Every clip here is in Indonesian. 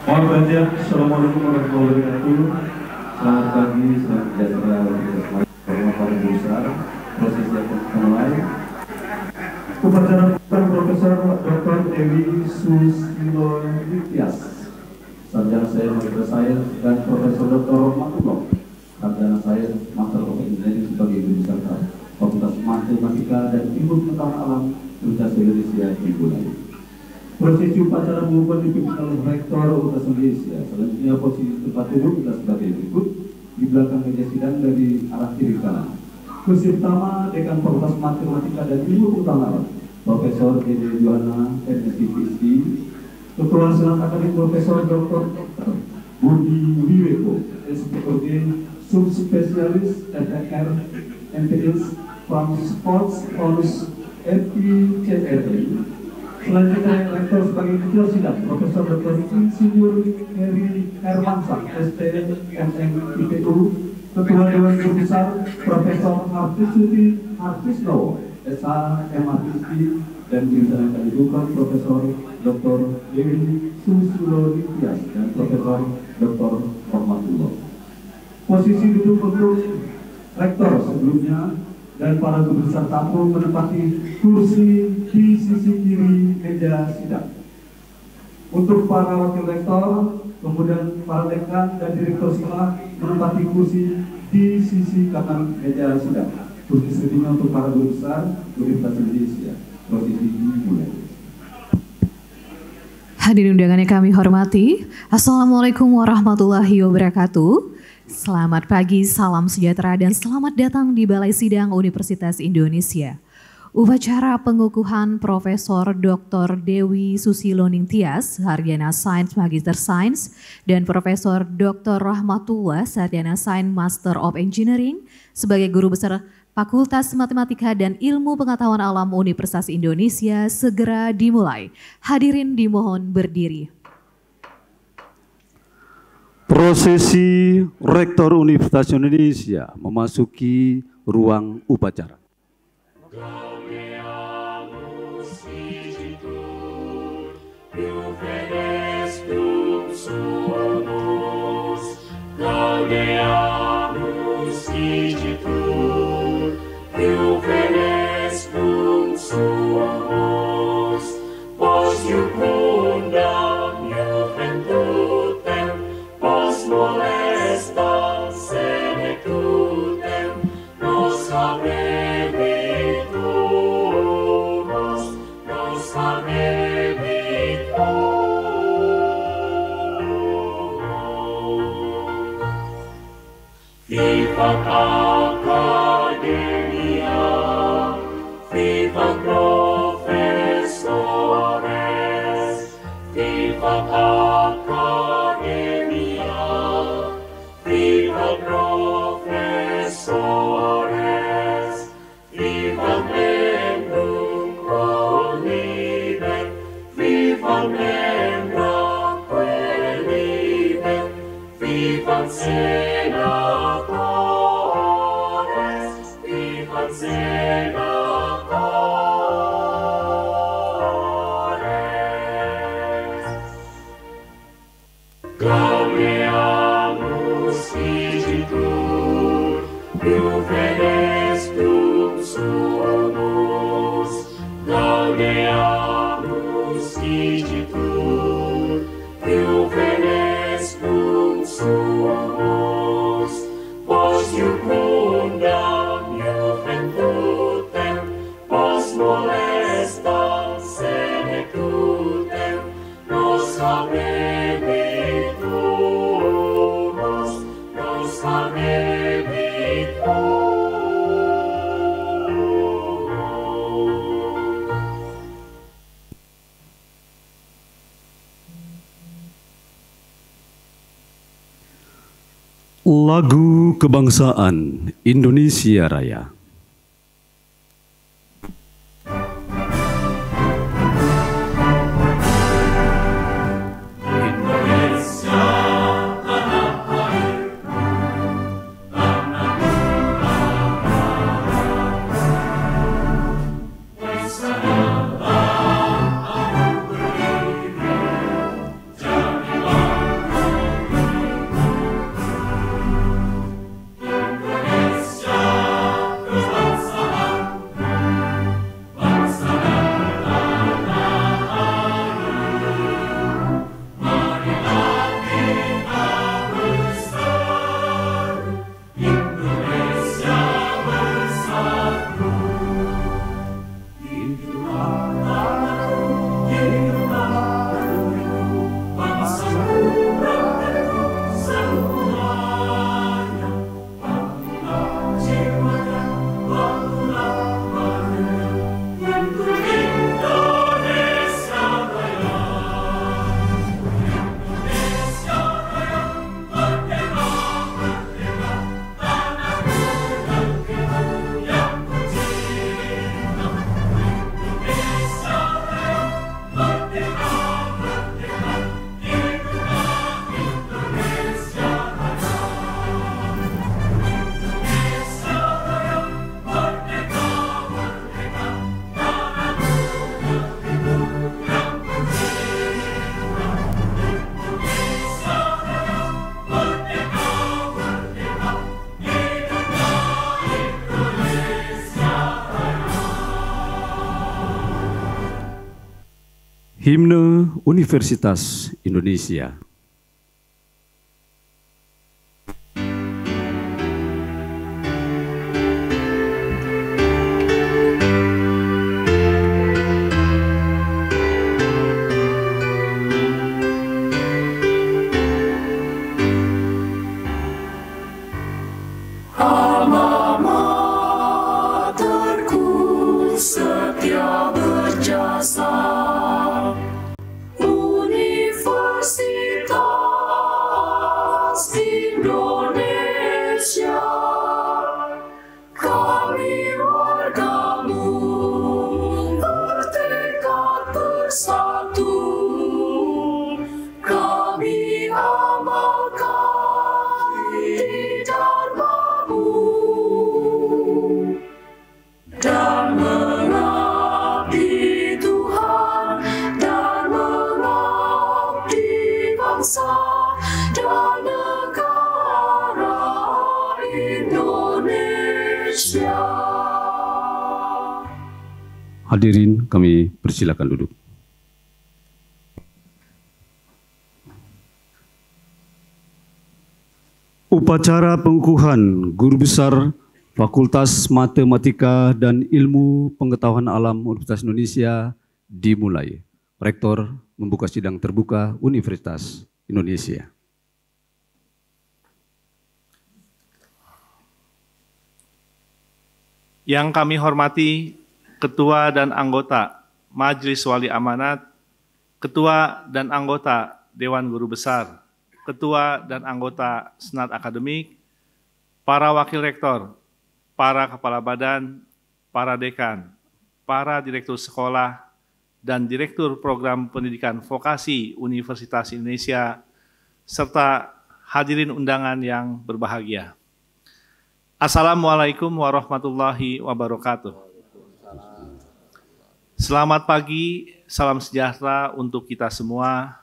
Mohon perhatian. Assalamualaikum warahmatullahi wabarakatuh. Selamat pagi, selamat sejahtera untuk semua para besar. Proses yang mulai. Upacara Profesor Dr. Dewi Susilonityas, sarjana sains Magister Sains, dan Profesor Dr. Rahmatullah, sarjana sains Master of Engineering sebagai guru besar Fakultas Matematika dan Ilmu Pengetahuan Alam Universitas Indonesia dimulai. Prosesi upacara dipimpin oleh Rektor Universitas Indonesia. Selanjutnya posisi tempat duduk kita sebagai berikut. Di belakang meja sidang dari arah kiri kanan. Kursi pertama Dekan Fakultas Matematika dan Ilmu Pengetahuan Alam, Profesor Dede Yohana, MSc PhD. Ketua Senat Akademik Profesor Dr. Budi Wiweko, SPOD, Subspesialis FR MPS from Sports Onus FICRI. Selanjutnya Rektor sebagai ketua sidang Profesor Dr. Insinyur Heri Hermansyah, STMM IPU. Ketua Dewan Guru Besar Profesor Hartisno, SH MAPhD, dan pimpinan yang didukung Profesor Dr. Dewi Susilonityas dan Profesor Dr. Rahmatullah. Posisi duduk untuk Rektor sebelumnya dan para guru besar tamu menempati kursi di sisi kiri meja sidang. Untuk para wakil rektor, kemudian para dekan dan direktur sila menempati kursi di sisi kanan meja sidang. Kursi selanjutnya untuk para guru besar Universitas Indonesia. Prosesi dimulai. Hadirin undangan yang kami hormati, Assalamualaikum warahmatullahi wabarakatuh. Selamat pagi, salam sejahtera dan selamat datang di Balai Sidang Universitas Indonesia. Upacara pengukuhan Profesor Dr. Dewi Susilonityas, sarjana sains Magister Sains, dan Profesor Dr. Rahmatullah, sarjana sains Master of Engineering, sebagai guru besar Fakultas Matematika dan Ilmu Pengetahuan Alam Universitas Indonesia segera dimulai. Hadirin dimohon berdiri. Prosesi Rektor Universitas Indonesia memasuki ruang upacara. Vivat Academia, vivat profesores, vivat Academia, vivat profesores, vivat membrum quolibet, vivat membra quolibet, vivat senatores, vivat senatores. Gaudeamus igitur, Juvenes dum sumus. Gaudeamus igitur, Juvenes dum sumus. Pos iucundam juventutem, pos molestam senecutem, nos habebitur, nos habebitur. Lagu Kebangsaan Indonesia Raya. Jadilah Himne Universitas Indonesia. Setia berjasa Universitas Indonesia, kami wargamu bertekad bersatu, kami amalkan di dharma-Mu dan mengabdi Tuhan dan mengabdi bangsa dan negara Indonesia. Hadirin, kami persilakan duduk. Upacara pengukuhan Guru Besar Fakultas Matematika dan Ilmu Pengetahuan Alam Universitas Indonesia dimulai. Rektor membuka sidang terbuka Universitas Indonesia. Yang kami hormati Ketua dan anggota Majelis Wali Amanat, Ketua dan anggota Dewan Guru Besar, Ketua dan anggota Senat Akademik, para Wakil Rektor, para Kepala Badan, para Dekan, para Direktur Sekolah, dan Direktur Program Pendidikan Vokasi Universitas Indonesia, serta hadirin undangan yang berbahagia. Assalamualaikum warahmatullahi wabarakatuh. Selamat pagi, salam sejahtera untuk kita semua.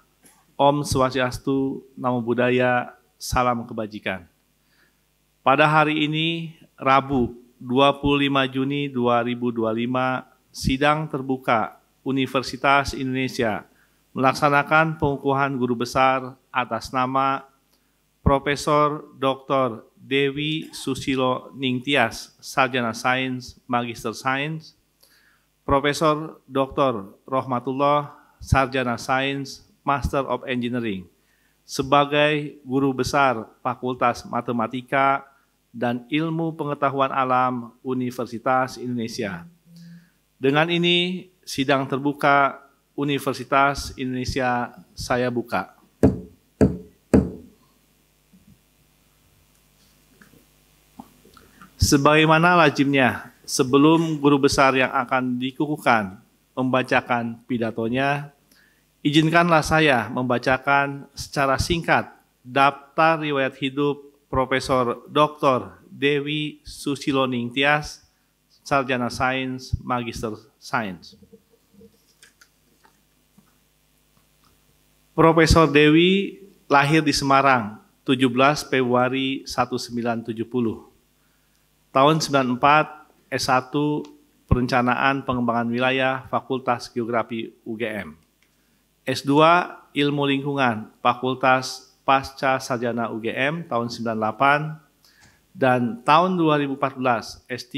Om Swastiastu, Namo Buddhaya, salam kebajikan. Pada hari ini, Rabu 25 Juni 2025, sidang terbuka Universitas Indonesia melaksanakan pengukuhan guru besar atas nama Profesor Dr. Dewi Susilo Ningtyas, Sarjana Sains, Magister Sains, Profesor Dr. Rohmatullah, Sarjana Sains, Master of Engineering, sebagai guru besar Fakultas Matematika dan Ilmu Pengetahuan Alam Universitas Indonesia. Dengan ini, sidang terbuka Universitas Indonesia saya buka. Sebagaimana lazimnya, sebelum guru besar yang akan dikukuhkan membacakan pidatonya, izinkanlah saya membacakan secara singkat daftar riwayat hidup Profesor Dr. Dewi Susilo Ningtyas, Sarjana Sains, Magister Sains. Profesor Dewi lahir di Semarang 17 Februari 1970. Tahun 94 S1 Perencanaan Pengembangan Wilayah Fakultas Geografi UGM. S2 Ilmu Lingkungan Fakultas Pasca Sarjana UGM tahun 98 dan tahun 2014 S3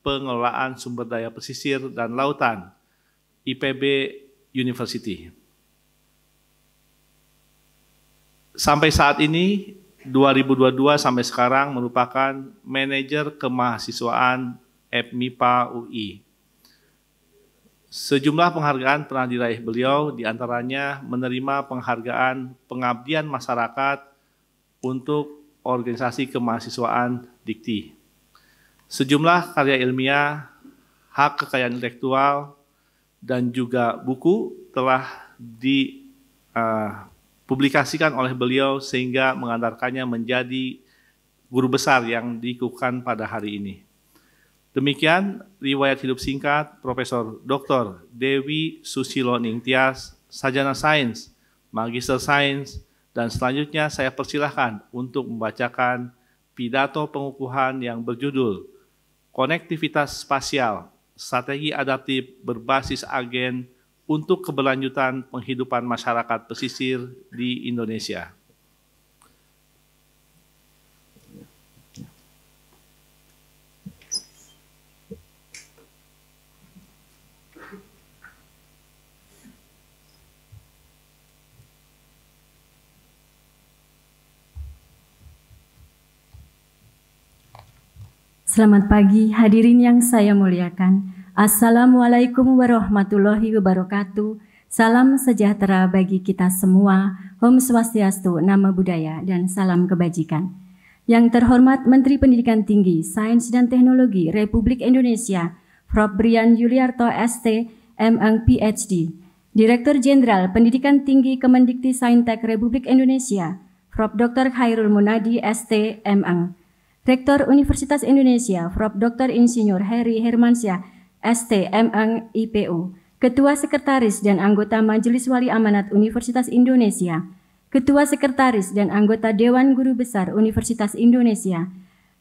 Pengelolaan Sumber Daya Pesisir dan Lautan IPB University. Sampai saat ini 2022 sampai sekarang merupakan manajer kemahasiswaan FMIPA UI. Sejumlah penghargaan pernah diraih beliau, diantaranya menerima penghargaan pengabdian masyarakat untuk organisasi kemahasiswaan Dikti. Sejumlah karya ilmiah, hak kekayaan intelektual, dan juga buku telah dipublikasikan oleh beliau sehingga mengantarkannya menjadi guru besar yang dikukuhkan pada hari ini. Demikian riwayat hidup singkat Profesor Dr. Dewi Susilo Ningtyas, Sarjana Sains, Magister Sains, dan selanjutnya saya persilahkan untuk membacakan pidato pengukuhan yang berjudul Konektivitas Spasial, Strategi Adaptif Berbasis Agen untuk keberlanjutan penghidupan masyarakat pesisir di Indonesia. Selamat pagi hadirin yang saya muliakan. Assalamualaikum warahmatullahi wabarakatuh. Salam sejahtera bagi kita semua. Om Swastiastu, Namo Buddhaya, dan salam kebajikan. Yang terhormat Menteri Pendidikan Tinggi, Sains dan Teknologi Republik Indonesia, Prof. Brian Yuliarto ST, M.Eng PhD. Direktur Jenderal Pendidikan Tinggi Kemendikti Saintek Republik Indonesia, Prof. Dr. Khairul Munadi ST, M.Eng. Rektor Universitas Indonesia, Prof. Dr. Insinyur Heri Hermansyah, ST, M.Eng, IPU, Ketua Sekretaris dan Anggota Majelis Wali Amanat Universitas Indonesia, Ketua Sekretaris dan Anggota Dewan Guru Besar Universitas Indonesia,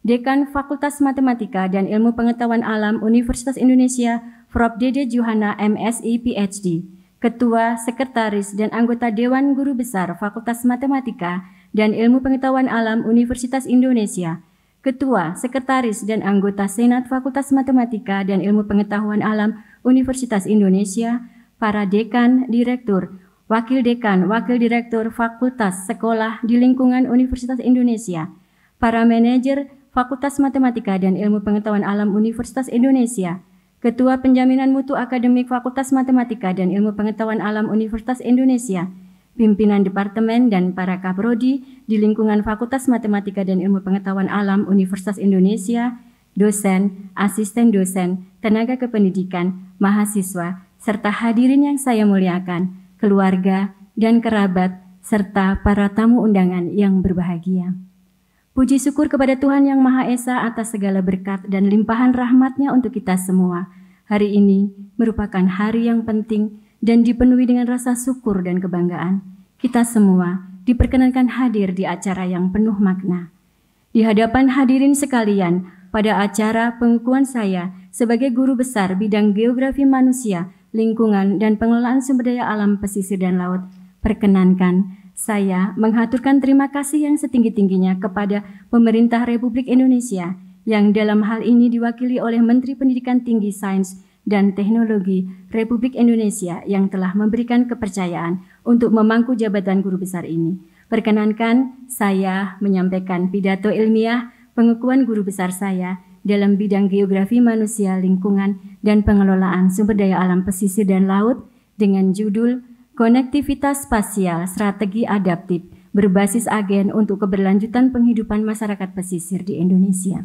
Dekan Fakultas Matematika dan Ilmu Pengetahuan Alam Universitas Indonesia, Prof. Dede Juhana, MSI, PhD, Ketua Sekretaris dan Anggota Dewan Guru Besar Fakultas Matematika dan Ilmu Pengetahuan Alam Universitas Indonesia, Ketua, Sekretaris, dan Anggota Senat Fakultas Matematika dan Ilmu Pengetahuan Alam Universitas Indonesia, para Dekan, Direktur, Wakil Dekan, Wakil Direktur Fakultas Sekolah di lingkungan Universitas Indonesia, para Manajer Fakultas Matematika dan Ilmu Pengetahuan Alam Universitas Indonesia, Ketua Penjaminan Mutu Akademik Fakultas Matematika dan Ilmu Pengetahuan Alam Universitas Indonesia, pimpinan departemen dan para kaprodi di lingkungan Fakultas Matematika dan Ilmu Pengetahuan Alam Universitas Indonesia, dosen, asisten dosen, tenaga kependidikan, mahasiswa, serta hadirin yang saya muliakan, keluarga dan kerabat, serta para tamu undangan yang berbahagia. Puji syukur kepada Tuhan Yang Maha Esa atas segala berkat dan limpahan rahmat-Nya untuk kita semua. Hari ini merupakan hari yang penting dan dipenuhi dengan rasa syukur dan kebanggaan. Kita semua diperkenankan hadir di acara yang penuh makna. Di hadapan hadirin sekalian, pada acara pengukuhan saya sebagai guru besar bidang geografi manusia, lingkungan, dan pengelolaan sumber daya alam pesisir dan laut, perkenankan saya menghaturkan terima kasih yang setinggi-tingginya kepada Pemerintah Republik Indonesia yang dalam hal ini diwakili oleh Menteri Pendidikan Tinggi, Sains, dan Teknologi Republik Indonesia yang telah memberikan kepercayaan untuk memangku jabatan guru besar ini. Perkenankan saya menyampaikan pidato ilmiah pengukuhan guru besar saya dalam bidang geografi manusia, lingkungan, dan pengelolaan sumber daya alam pesisir dan laut dengan judul Konektivitas Spasial Strategi Adaptif berbasis agen untuk keberlanjutan penghidupan masyarakat pesisir di Indonesia.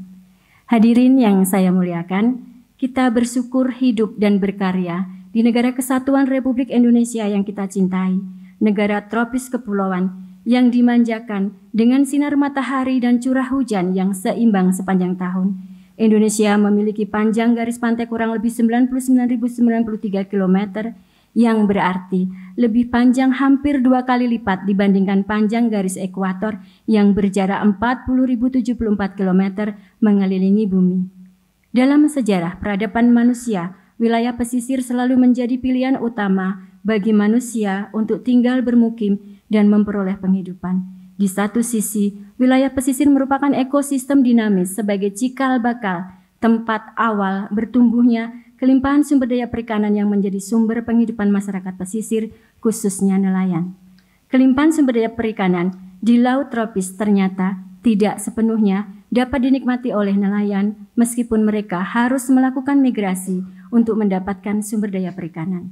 Hadirin yang saya muliakan, kita bersyukur hidup dan berkarya di negara kesatuan Republik Indonesia yang kita cintai, negara tropis kepulauan yang dimanjakan dengan sinar matahari dan curah hujan yang seimbang sepanjang tahun. Indonesia memiliki panjang garis pantai kurang lebih 99.093 km, yang berarti lebih panjang hampir 2 kali lipat dibandingkan panjang garis ekuator yang berjarak 40.074 km mengelilingi bumi. Dalam sejarah peradaban manusia, wilayah pesisir selalu menjadi pilihan utama bagi manusia untuk tinggal bermukim dan memperoleh penghidupan. Di satu sisi, wilayah pesisir merupakan ekosistem dinamis sebagai cikal bakal, tempat awal bertumbuhnya kelimpahan sumber daya perikanan yang menjadi sumber penghidupan masyarakat pesisir, khususnya nelayan. Kelimpahan sumber daya perikanan di laut tropis ternyata tidak sepenuhnya dapat dinikmati oleh nelayan meskipun mereka harus melakukan migrasi untuk mendapatkan sumber daya perikanan.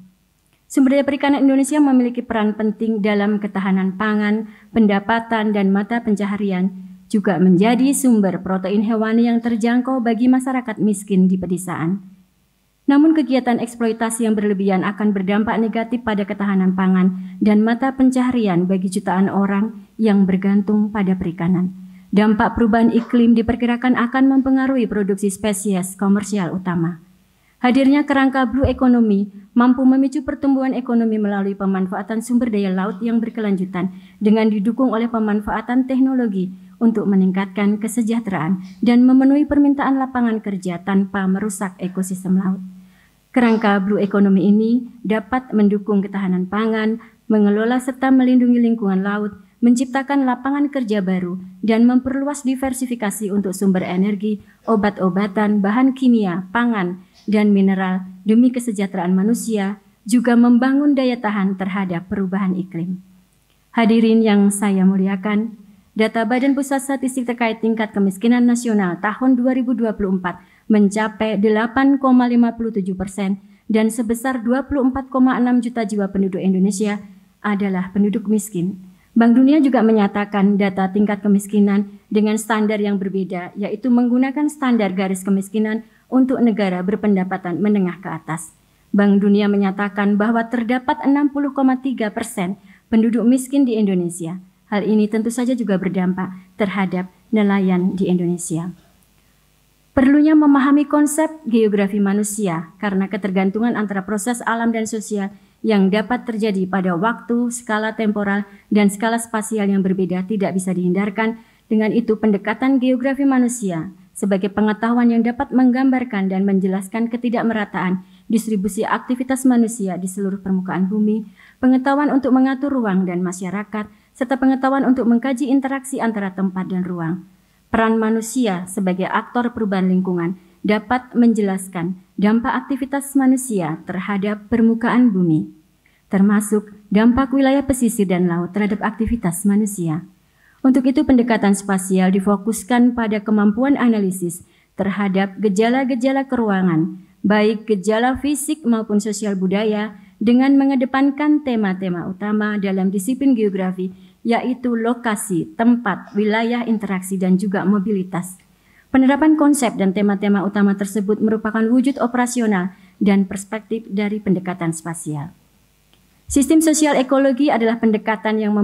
Sumber daya perikanan Indonesia memiliki peran penting dalam ketahanan pangan, pendapatan, dan mata pencaharian, juga menjadi sumber protein hewani yang terjangkau bagi masyarakat miskin di pedesaan. Namun kegiatan eksploitasi yang berlebihan akan berdampak negatif pada ketahanan pangan dan mata pencaharian bagi jutaan orang yang bergantung pada perikanan. Dampak perubahan iklim diperkirakan akan mempengaruhi produksi spesies komersial utama. Hadirnya kerangka blue economy mampu memicu pertumbuhan ekonomi melalui pemanfaatan sumber daya laut yang berkelanjutan dengan didukung oleh pemanfaatan teknologi untuk meningkatkan kesejahteraan dan memenuhi permintaan lapangan kerja tanpa merusak ekosistem laut. Kerangka Blue Economy ini dapat mendukung ketahanan pangan, mengelola serta melindungi lingkungan laut, menciptakan lapangan kerja baru, dan memperluas diversifikasi untuk sumber energi, obat-obatan, bahan kimia, pangan, dan mineral demi kesejahteraan manusia, juga membangun daya tahan terhadap perubahan iklim. Hadirin yang saya muliakan, data Badan Pusat Statistik terkait tingkat kemiskinan nasional tahun 2024 mencapai 8,57% dan sebesar 24,6 juta jiwa penduduk Indonesia adalah penduduk miskin. Bank Dunia juga menyatakan data tingkat kemiskinan dengan standar yang berbeda, yaitu menggunakan standar garis kemiskinan untuk negara berpendapatan menengah ke atas. Bank Dunia menyatakan bahwa terdapat 60,3% penduduk miskin di Indonesia. Hal ini tentu saja juga berdampak terhadap nelayan di Indonesia. Perlunya memahami konsep geografi manusia karena ketergantungan antara proses alam dan sosial yang dapat terjadi pada waktu, skala temporal, dan skala spasial yang berbeda tidak bisa dihindarkan. Dengan itu, pendekatan geografi manusia sebagai pengetahuan yang dapat menggambarkan dan menjelaskan ketidakmerataan distribusi aktivitas manusia di seluruh permukaan bumi, pengetahuan untuk mengatur ruang dan masyarakat, serta pengetahuan untuk mengkaji interaksi antara tempat dan ruang. Peran manusia sebagai aktor perubahan lingkungan dapat menjelaskan dampak aktivitas manusia terhadap permukaan bumi, termasuk dampak wilayah pesisir dan laut terhadap aktivitas manusia. Untuk itu, pendekatan spasial difokuskan pada kemampuan analisis terhadap gejala-gejala keruangan, baik gejala fisik maupun sosial budaya, dengan mengedepankan tema-tema utama dalam disiplin geografi, yaitu lokasi, tempat, wilayah, interaksi, dan juga mobilitas. Penerapan konsep dan tema-tema utama tersebut merupakan wujud operasional dan perspektif dari pendekatan spasial. Sistem sosial ekologi adalah pendekatan yang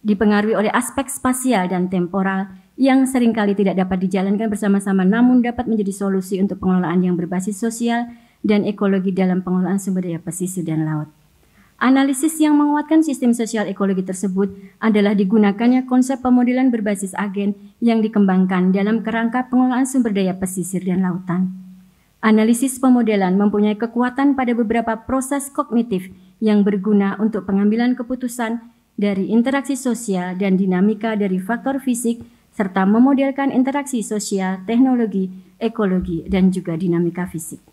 dipengaruhi oleh aspek spasial dan temporal yang seringkali tidak dapat dijalankan bersama-sama, namun dapat menjadi solusi untuk pengelolaan yang berbasis sosial dan ekologi dalam pengelolaan sumber daya pesisir dan laut. Analisis yang menguatkan sistem sosial ekologi tersebut adalah digunakannya konsep pemodelan berbasis agen yang dikembangkan dalam kerangka pengelolaan sumber daya pesisir dan lautan. Analisis pemodelan mempunyai kekuatan pada beberapa proses kognitif yang berguna untuk pengambilan keputusan dari interaksi sosial dan dinamika dari faktor fisik, serta memodelkan interaksi sosial, teknologi, ekologi, dan juga dinamika fisik.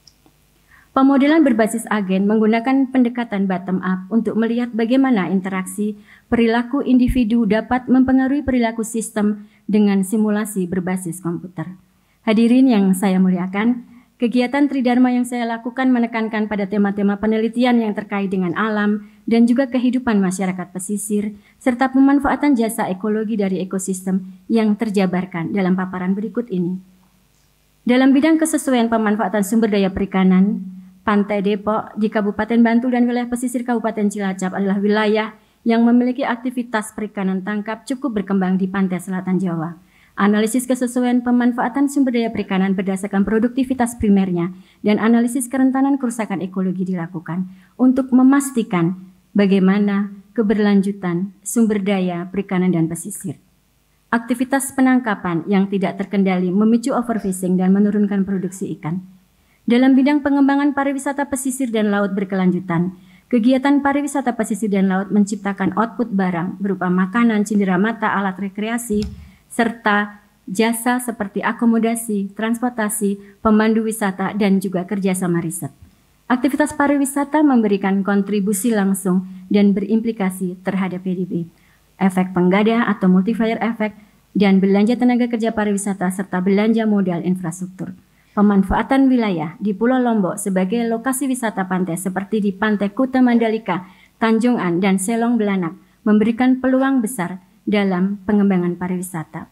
Pemodelan berbasis agen menggunakan pendekatan bottom up untuk melihat bagaimana interaksi perilaku individu dapat mempengaruhi perilaku sistem dengan simulasi berbasis komputer. Hadirin yang saya muliakan, kegiatan Tridharma yang saya lakukan menekankan pada tema-tema penelitian yang terkait dengan alam dan juga kehidupan masyarakat pesisir, serta pemanfaatan jasa ekologi dari ekosistem yang terjabarkan dalam paparan berikut ini. Dalam bidang kesesuaian pemanfaatan sumber daya perikanan, Pantai Depok di Kabupaten Bantul dan wilayah pesisir Kabupaten Cilacap adalah wilayah yang memiliki aktivitas perikanan tangkap cukup berkembang di pantai selatan Jawa. Analisis kesesuaian pemanfaatan sumber daya perikanan berdasarkan produktivitas primernya dan analisis kerentanan kerusakan ekologi dilakukan untuk memastikan bagaimana keberlanjutan sumber daya perikanan dan pesisir. Aktivitas penangkapan yang tidak terkendali memicu overfishing dan menurunkan produksi ikan. Dalam bidang pengembangan pariwisata pesisir dan laut berkelanjutan, kegiatan pariwisata pesisir dan laut menciptakan output barang berupa makanan, cindera mata, alat rekreasi, serta jasa seperti akomodasi, transportasi, pemandu wisata, dan juga kerjasama riset. Aktivitas pariwisata memberikan kontribusi langsung dan berimplikasi terhadap PDB, efek penggada atau multiplier effect, dan belanja tenaga kerja pariwisata serta belanja modal infrastruktur. Pemanfaatan wilayah di Pulau Lombok sebagai lokasi wisata pantai seperti di Pantai Kuta Mandalika, Tanjung An, dan Selong Belanak memberikan peluang besar dalam pengembangan pariwisata.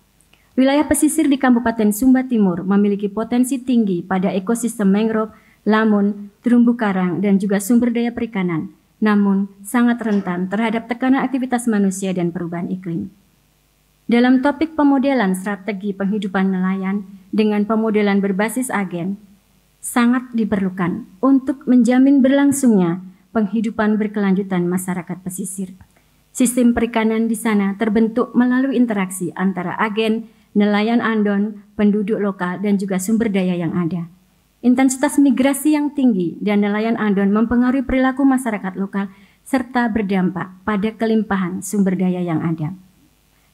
Wilayah pesisir di Kabupaten Sumba Timur memiliki potensi tinggi pada ekosistem mangrove, lamun, terumbu karang, dan juga sumber daya perikanan, namun sangat rentan terhadap tekanan aktivitas manusia dan perubahan iklim. Dalam topik pemodelan strategi penghidupan nelayan dengan pemodelan berbasis agen, sangat diperlukan untuk menjamin berlangsungnya penghidupan berkelanjutan masyarakat pesisir. Sistem perikanan di sana terbentuk melalui interaksi antara agen, nelayan andon, penduduk lokal, dan juga sumber daya yang ada. intensitas migrasi yang tinggi dan nelayan Andon mempengaruhi perilaku masyarakat lokal serta berdampak pada kelimpahan sumber daya yang ada.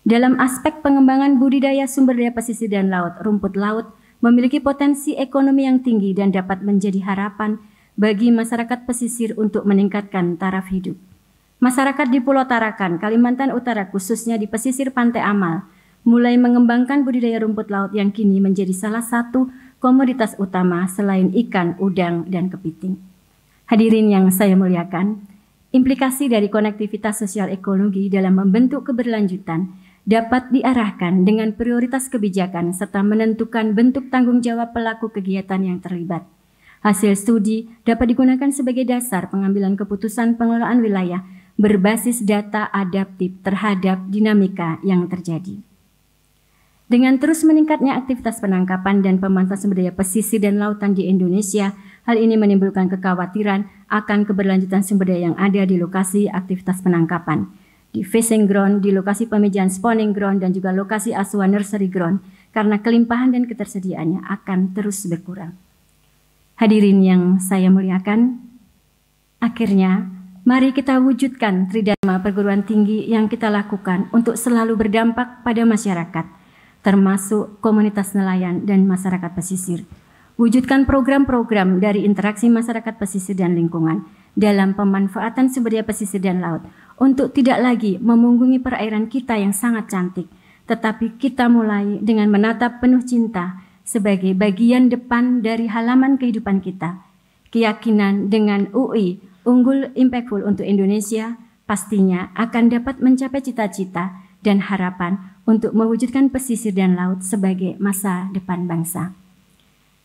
Dalam aspek pengembangan budidaya sumber daya pesisir dan laut, rumput laut memiliki potensi ekonomi yang tinggi dan dapat menjadi harapan bagi masyarakat pesisir untuk meningkatkan taraf hidup. Masyarakat di Pulau Tarakan, Kalimantan Utara, khususnya di pesisir Pantai Amal, mulai mengembangkan budidaya rumput laut yang kini menjadi salah satu komoditas utama selain ikan, udang, dan kepiting. Hadirin yang saya muliakan, implikasi dari konektivitas sosial ekologi dalam membentuk keberlanjutan dapat diarahkan dengan prioritas kebijakan serta menentukan bentuk tanggung jawab pelaku kegiatan yang terlibat. Hasil studi dapat digunakan sebagai dasar pengambilan keputusan pengelolaan wilayah berbasis data adaptif terhadap dinamika yang terjadi. Dengan terus meningkatnya aktivitas penangkapan dan pemanfaatan sumber daya pesisir dan lautan di Indonesia, hal ini menimbulkan kekhawatiran akan keberlanjutan sumber daya yang ada di lokasi aktivitas penangkapan, di fishing ground, di lokasi pemijahan spawning ground, dan juga lokasi asuhan nursery ground, karena kelimpahan dan ketersediaannya akan terus berkurang. Hadirin yang saya muliakan, akhirnya mari kita wujudkan tridharma perguruan tinggi yang kita lakukan untuk selalu berdampak pada masyarakat, termasuk komunitas nelayan dan masyarakat pesisir. Wujudkan program-program dari interaksi masyarakat pesisir dan lingkungan dalam pemanfaatan sumber daya pesisir dan laut untuk tidak lagi memunggungi perairan kita yang sangat cantik, tetapi kita mulai dengan menatap penuh cinta sebagai bagian depan dari halaman kehidupan kita. Keyakinan dengan UI unggul impactful untuk Indonesia pastinya akan dapat mencapai cita-cita dan harapan untuk mewujudkan pesisir dan laut sebagai masa depan bangsa.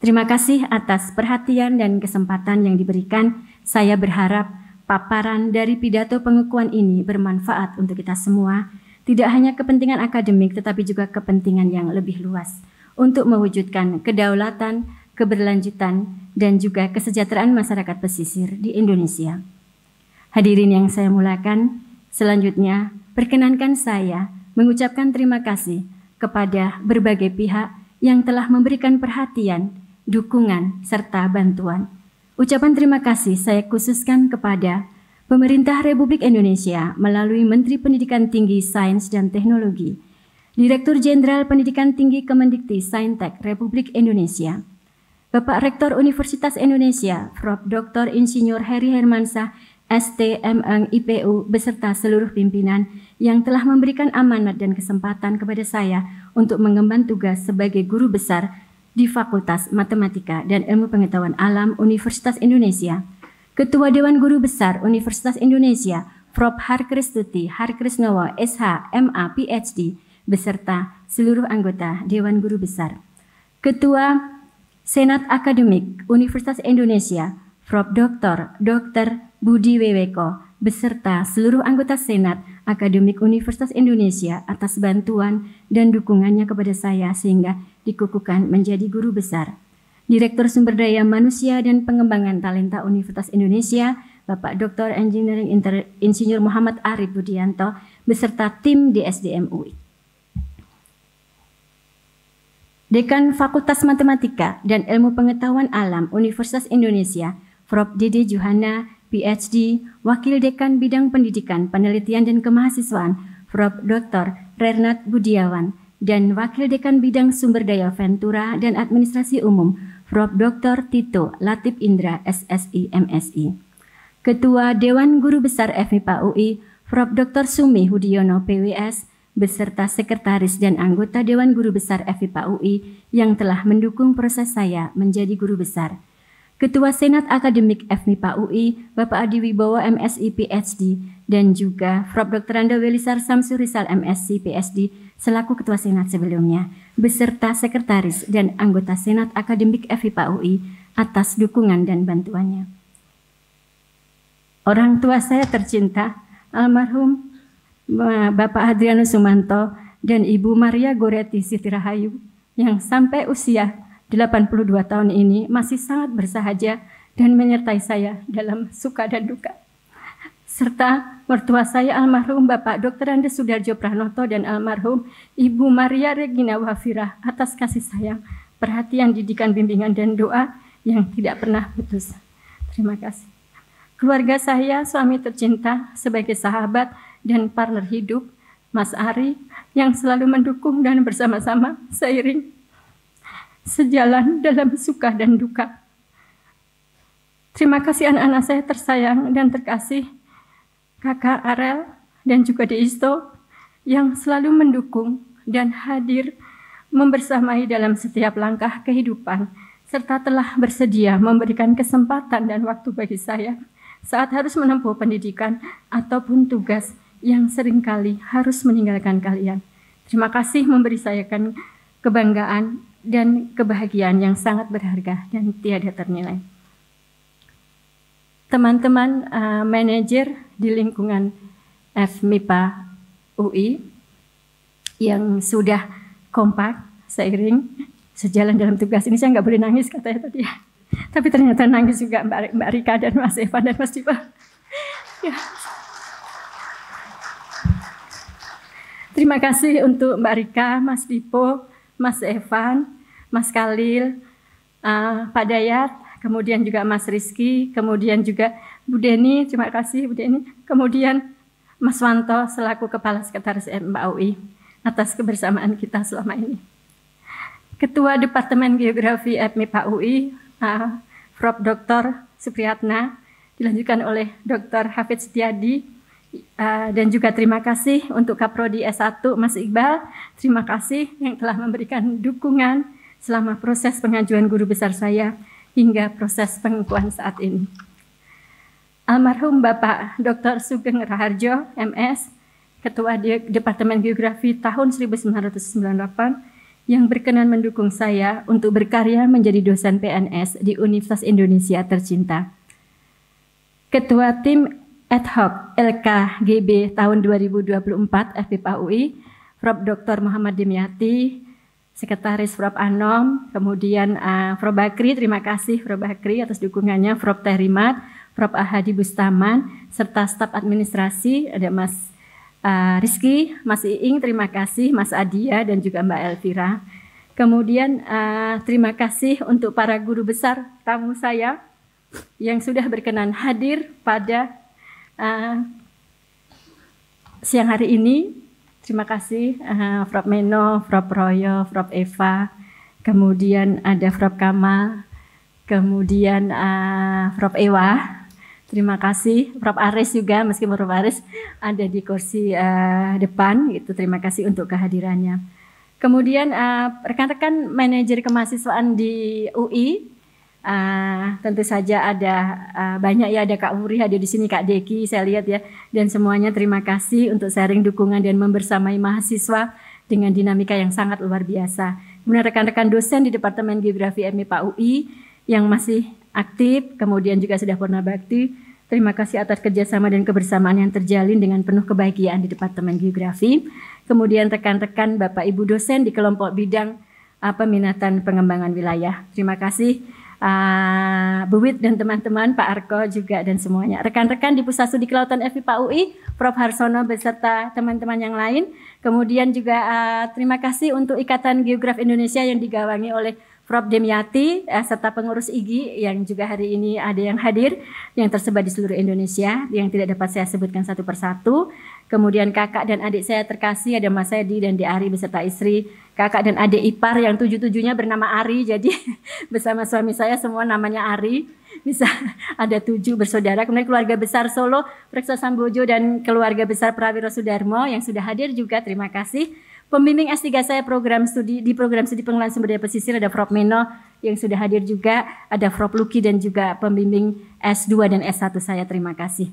Terima kasih atas perhatian dan kesempatan yang diberikan. Saya berharap paparan dari pidato pengukuhan ini bermanfaat untuk kita semua, tidak hanya kepentingan akademik tetapi juga kepentingan yang lebih luas untuk mewujudkan kedaulatan, keberlanjutan, dan juga kesejahteraan masyarakat pesisir di Indonesia. Hadirin yang saya muliakan, selanjutnya perkenankan saya mengucapkan terima kasih kepada berbagai pihak yang telah memberikan perhatian, dukungan, serta bantuan. Ucapan terima kasih saya khususkan kepada Pemerintah Republik Indonesia melalui Menteri Pendidikan Tinggi, Sains, dan Teknologi, Direktur Jenderal Pendidikan Tinggi Kemendikti Saintek Republik Indonesia, Bapak Rektor Universitas Indonesia, Prof. Dr. Insinyur Heri Hermansyah, STM IPU, beserta seluruh pimpinan yang telah memberikan amanat dan kesempatan kepada saya untuk mengemban tugas sebagai guru besar di Fakultas Matematika dan Ilmu Pengetahuan Alam Universitas Indonesia, Ketua Dewan Guru Besar Universitas Indonesia, Prof. Harkristuti Harkrisnowo, SH, MA, PhD, beserta seluruh anggota Dewan Guru Besar, Ketua Senat Akademik Universitas Indonesia, Prof. Dr. Budi Weweko, beserta seluruh anggota Senat Akademik Universitas Indonesia atas bantuan dan dukungannya kepada saya sehingga dikukuhkan menjadi guru besar. Direktur Sumber Daya Manusia dan Pengembangan Talenta Universitas Indonesia, Bapak Dr. Engineering Insinyur Muhammad Arif Budianto, beserta tim di SDM UI. Dekan Fakultas Matematika dan Ilmu Pengetahuan Alam Universitas Indonesia, Prof. Dede Juhana, PhD, Wakil Dekan Bidang Pendidikan, Penelitian, dan Kemahasiswaan, Prof. Dr. Renat Budiawan, dan Wakil Dekan Bidang Sumber Daya Ventura dan Administrasi Umum, Prof. Dr. Tito Latif Indra, SSI, MSI. Ketua Dewan Guru Besar FMIPA UI, Prof. Dr. Sumi Hudiono, PWS, beserta Sekretaris dan anggota Dewan Guru Besar FMIPA UI yang telah mendukung proses saya menjadi guru besar. Ketua Senat Akademik FMIPA UI, Bapak Adi Wibowo, MSI, PhD, dan juga Prof. Dr. Anda Welisar Samsurisal, MSc, PhD, selaku Ketua Senat sebelumnya, beserta Sekretaris dan anggota Senat Akademik FMIPA UI atas dukungan dan bantuannya. Orang tua saya tercinta, almarhum Bapak Hadrianus Sumanto dan Ibu Maria Goretti Siti Rahayu yang sampai usia 82 tahun ini masih sangat bersahaja dan menyertai saya dalam suka dan duka. Serta mertua saya almarhum Bapak Dr. Andes Sudarjo Pranoto dan almarhum Ibu Maria Regina Wafirah atas kasih sayang, perhatian, didikan, bimbingan, dan doa yang tidak pernah putus. Terima kasih. Keluarga saya, suami tercinta, sebagai sahabat dan partner hidup, Mas Ari, yang selalu mendukung dan bersama-sama seiring sejalan dalam suka dan duka. Terima kasih anak-anak saya tersayang dan terkasih, Kakak Arel dan juga Deisto, yang selalu mendukung dan hadir membersamai dalam setiap langkah kehidupan, serta telah bersedia memberikan kesempatan dan waktu bagi saya saat harus menempuh pendidikan ataupun tugas yang seringkali harus meninggalkan kalian. Terima kasih memberi saya kebanggaan dan kebahagiaan yang sangat berharga dan tiada ternilai. Teman-teman manajer di lingkungan FMIPA UI yang sudah kompak, seiring, sejalan dalam tugas ini. Saya nggak boleh nangis katanya tadi, tapi ternyata nangis juga Mbak Rika dan Mas Evan dan Mas Dipa. Ya. Terima kasih untuk Mbak Rika, Mas Dipo, Mas Evan, Mas Khalil, Pak Dayat, kemudian juga Mas Rizky, kemudian juga Bu Deni, terima kasih Bu Deni, kemudian Mas Wanto selaku Kepala Sekretaris MPA UI atas kebersamaan kita selama ini. Ketua Departemen Geografi FMIPA UI, Prof. Dr. Supriyatna, dilanjutkan oleh Dr. Hafidz Setiadi, dan juga terima kasih untuk Kaprodi S1 Mas Iqbal, terima kasih yang telah memberikan dukungan selama proses pengajuan guru besar saya hingga proses pengukuhan saat ini. Almarhum Bapak Dr. Sugeng Raharjo, MS, Ketua Departemen Geografi tahun 1998, yang berkenan mendukung saya untuk berkarya menjadi dosen PNS di Universitas Indonesia tercinta. Ketua Tim Ad Hoc LKGB tahun 2024 FMIPA UI, Prof. Dr. Muhammad Dimyati, Sekretaris Prof. Anom, kemudian Prof. Bakri, terima kasih Prof. Bakri atas dukungannya, Prof. Tehrimat, Prof. Ahadi Bustaman, serta staf administrasi, ada Mas Rizky, Mas Iing, terima kasih, Mas Adia, dan juga Mbak Elvira. Kemudian terima kasih untuk para guru besar tamu saya yang sudah berkenan hadir pada siang hari ini. Terima kasih Prof. Meno, Prof. Royo, Prof. Eva, kemudian ada Prof. Kamal, kemudian Prof. Ewa. Terima kasih Prof. Aris juga, meskipun Prof. Aris ada di kursi depan, gitu. Terima kasih untuk kehadirannya. Kemudian rekan-rekan manajer kemahasiswaan di UI, tentu saja ada banyak ya, ada Kak Uri, ada di sini Kak Deki, saya lihat ya, dan semuanya terima kasih untuk sharing dukungan dan membersamai mahasiswa dengan dinamika yang sangat luar biasa. Kemudian rekan-rekan dosen di Departemen Geografi FMIPA UI yang masih aktif, kemudian juga sudah purna bakti. Terima kasih atas kerjasama dan kebersamaan yang terjalin dengan penuh kebahagiaan di Departemen Geografi. Kemudian rekan-rekan Bapak Ibu dosen di kelompok bidang peminatan pengembangan wilayah. Terima kasih Bu Wit dan teman-teman, Pak Arko juga dan semuanya. Rekan-rekan di Pusat Studi Kelautan FMIPA UI, Prof. Harsono beserta teman-teman yang lain. Kemudian juga terima kasih untuk Ikatan Geograf Indonesia yang digawangi oleh Prof. Demyati, serta pengurus IGI yang juga hari ini ada yang hadir, yang tersebar di seluruh Indonesia, yang tidak dapat saya sebutkan satu persatu. Kemudian kakak dan adik saya terkasih, ada Mas Edi dan Di Ari beserta istri, kakak dan adik ipar yang 7-7-nya bernama Ari, jadi bersama suami saya semua namanya Ari, bisa ada 7 bersaudara. Kemudian keluarga besar Solo, Preksa Sambojo dan keluarga besar Prawiro Sudarmo yang sudah hadir juga, terima kasih. Pembimbing S3 saya program studi pengelolaan sumber daya pesisir ada Prof. Meno yang sudah hadir juga, ada Prof. Luki dan juga pembimbing S2 dan S1 saya, terima kasih.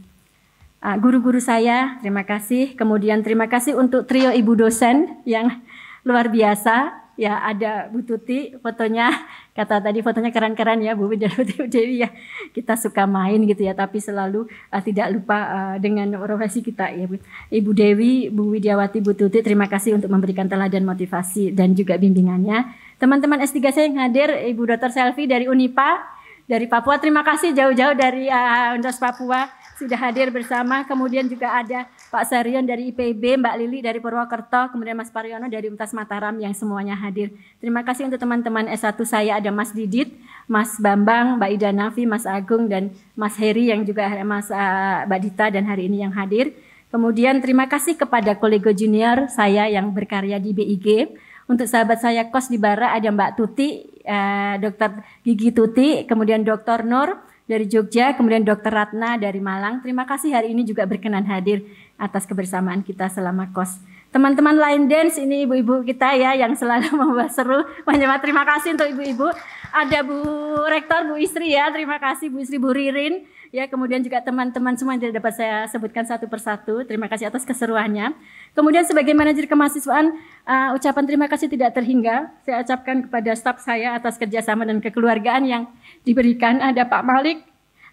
Guru-guru saya, terima kasih. Kemudian terima kasih untuk trio ibu dosen yang luar biasa. Ya, ada Bu Tuti, fotonya, kata tadi fotonya keren-keren ya Bu dan Bu Dewi ya. Kita suka main gitu ya, tapi selalu tidak lupa dengan profesi kita ya Bu. Ibu Dewi, Bu Widiawati, Bu Tuti, terima kasih untuk memberikan teladan motivasi dan juga bimbingannya. Teman-teman S3 saya yang hadir, Ibu Dr. Selvi dari Unipa, dari Papua, terima kasih jauh-jauh dari Universitas Papua. sudah hadir bersama. Kemudian juga ada Pak Sarion dari IPB, Mbak Lili dari Purwokerto, kemudian Mas Pariono dari Untas Mataram yang semuanya hadir. Terima kasih untuk teman-teman S1 saya, ada Mas Didit, Mas Bambang, Mbak Ida Nafi, Mas Agung, dan Mas Heri yang juga Mbak Dita dan hari ini yang hadir. Kemudian terima kasih kepada kolego junior saya yang berkarya di BIG. Untuk sahabat saya kos di Bara ada Mbak Tuti, Dr. Gigi Tuti, kemudian Dr. Nur dari Jogja, kemudian Dr. Ratna dari Malang. Terima kasih hari ini juga berkenan hadir atas kebersamaan kita selama kos. Teman-teman Line Dance ini ibu-ibu kita ya yang selalu membuat seru. Banyak terima kasih untuk ibu-ibu. Ada Bu Rektor, Bu Istri ya, terima kasih Bu Istri, Bu Ririn. Ya, kemudian juga teman-teman semua yang tidak dapat saya sebutkan satu persatu. Terima kasih atas keseruannya. Kemudian sebagai manajer kemahasiswaan, ucapan terima kasih tidak terhingga. Saya ucapkan kepada staf saya atas kerjasama dan kekeluargaan yang diberikan. Ada Pak Malik,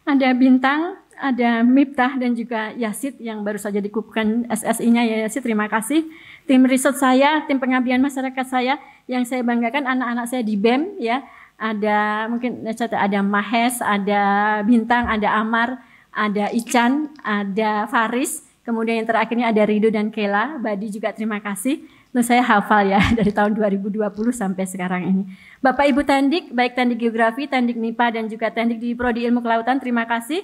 ada Bintang, ada Miftah dan juga Yasid yang baru saja dikukuhkan SSI-nya ya Yasid, terima kasih. Tim riset saya, tim pengabdian masyarakat saya yang saya banggakan anak-anak saya di BEM ya. Ada mungkin ada Mahes, ada Bintang, ada Amar, ada Ican, ada Faris, kemudian yang terakhirnya ada Rido dan Kela. Badi juga terima kasih. Lalu saya hafal ya dari tahun 2020 sampai sekarang ini. Bapak Ibu Tendik, baik Tendik Geografi, Tendik MIPA dan juga Tendik di Prodi Ilmu Kelautan, terima kasih.